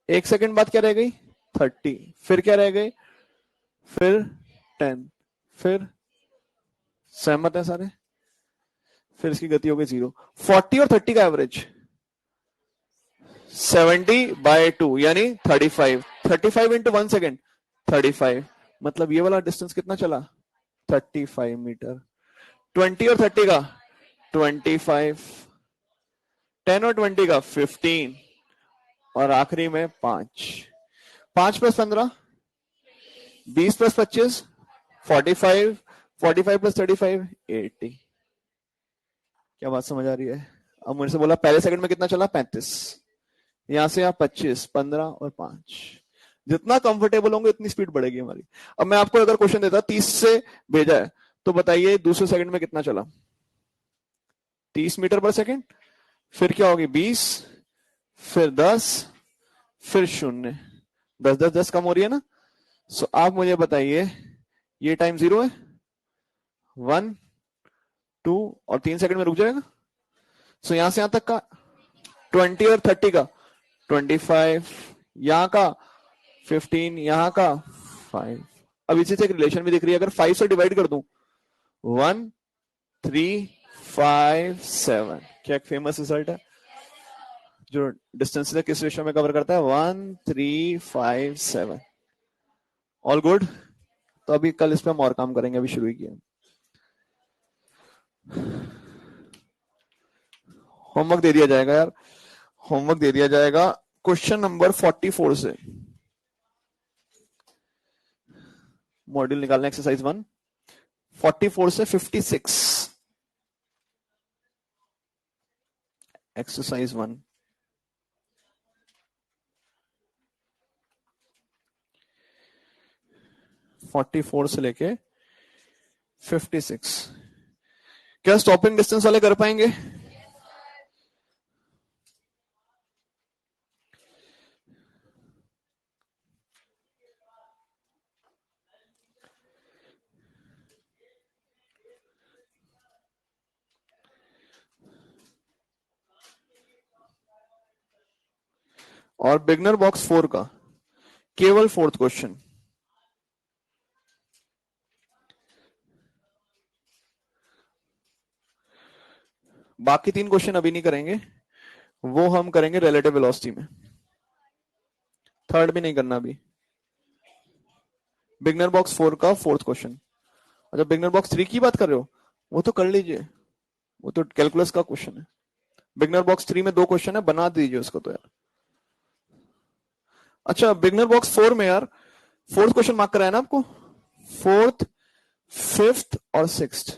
1 सेकंड बाद क्या रह गई? 30। फिर क्या रह गई? फिर 10। फिर सहमत है सारे? फिर इसकी गति हो गई 0। 40 और 30 का एवरेज 70 बाय 2 यानी 35। 35 इंटू 1 सेकेंड 35। मतलब ये वाला डिस्टेंस कितना चला? 35 मीटर। 20 और 30 का 25। 10 और 20 का 15। और आखिरी में 5। 5 प्लस 15 20 प्लस 25 45। 45 प्लस 35 80। क्या बात समझ आ रही है? अब मुझे से बोला पहले सेकंड में कितना चला? 35। यहां से आप 25, 15 और 5। जितना कंफर्टेबल होंगे उतनी स्पीड बढ़ेगी हमारी। अब मैं आपको अगर क्वेश्चन देता 30 से भेजा है, तो बताइए दूसरे सेकंड में कितना चला? 30 मीटर पर सेकंड। फिर क्या होगी? 20, फिर 10, फिर 0। 10 10 10 कम हो रही है ना? सो आप मुझे बताइए ये टाइम 0 है, 1, 2 और 3 सेकंड में रुक जाएगा। सो यहां से यहां तक का 20 और 30 का 25, यहां का 15, यहां का 5। अब इसी से एक रिलेशन भी दिख रही है, अगर 5 से डिवाइड कर दूं 1, 3, 5, 7। क्या एक फेमस रिजल्ट है जो डिस्टेंस से किस रेशियो में कवर करता है? 1, 3, 5, 7। All good. तो अभी कल इस पे हम और काम करेंगे, अभी शुरू ही किया। होमवर्क दे दिया जाएगा यार, होमवर्क दे दिया जाएगा क्वेश्चन नंबर 44 से। मॉड्यूल निकालना एक्सरसाइज 1, 44 से 56। एक्सरसाइज 1 44 से लेके 56। क्या स्टॉपिंग डिस्टेंस वाले कर पाएंगे? और बिगनर बॉक्स 4 का केवल 4th क्वेश्चन। बाकी 3 क्वेश्चन अभी नहीं करेंगे, वो हम करेंगे रिलेटिव वेलोसिटी में। थर्ड भी नहीं करना अभी। बिगनर बॉक्स 4 का 4th क्वेश्चन। अच्छा, बिगनर बॉक्स 3 की बात कर रहे हो, वो तो कर लीजिए, वो तो कैलकुलस का क्वेश्चन है। बिगनर बॉक्स 3 में 2 क्वेश्चन है, बना दीजिए उसको तो यार। अच्छा, बिगनर बॉक्स 4 में यार 4th क्वेश्चन मार्क कराया ना आपको, 4th, 5th और 6th।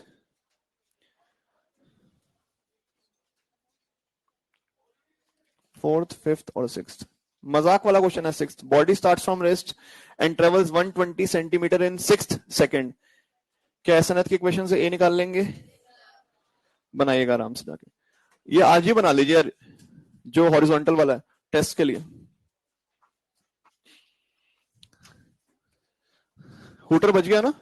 4th, 5th और 6th। मजाक वाला क्वेश्चन है 6th। Body starts from rest and travels 120 centimetre in 6th second. क्या एसएनएथ के इक्वेशन से ए निकाल लेंगे? बनाइएगा आराम से जाके, ये आज ही बना लीजिए यार, जो हॉरिजॉन्टल वाला है टेस्ट के लिए। हुटर बच गया ना?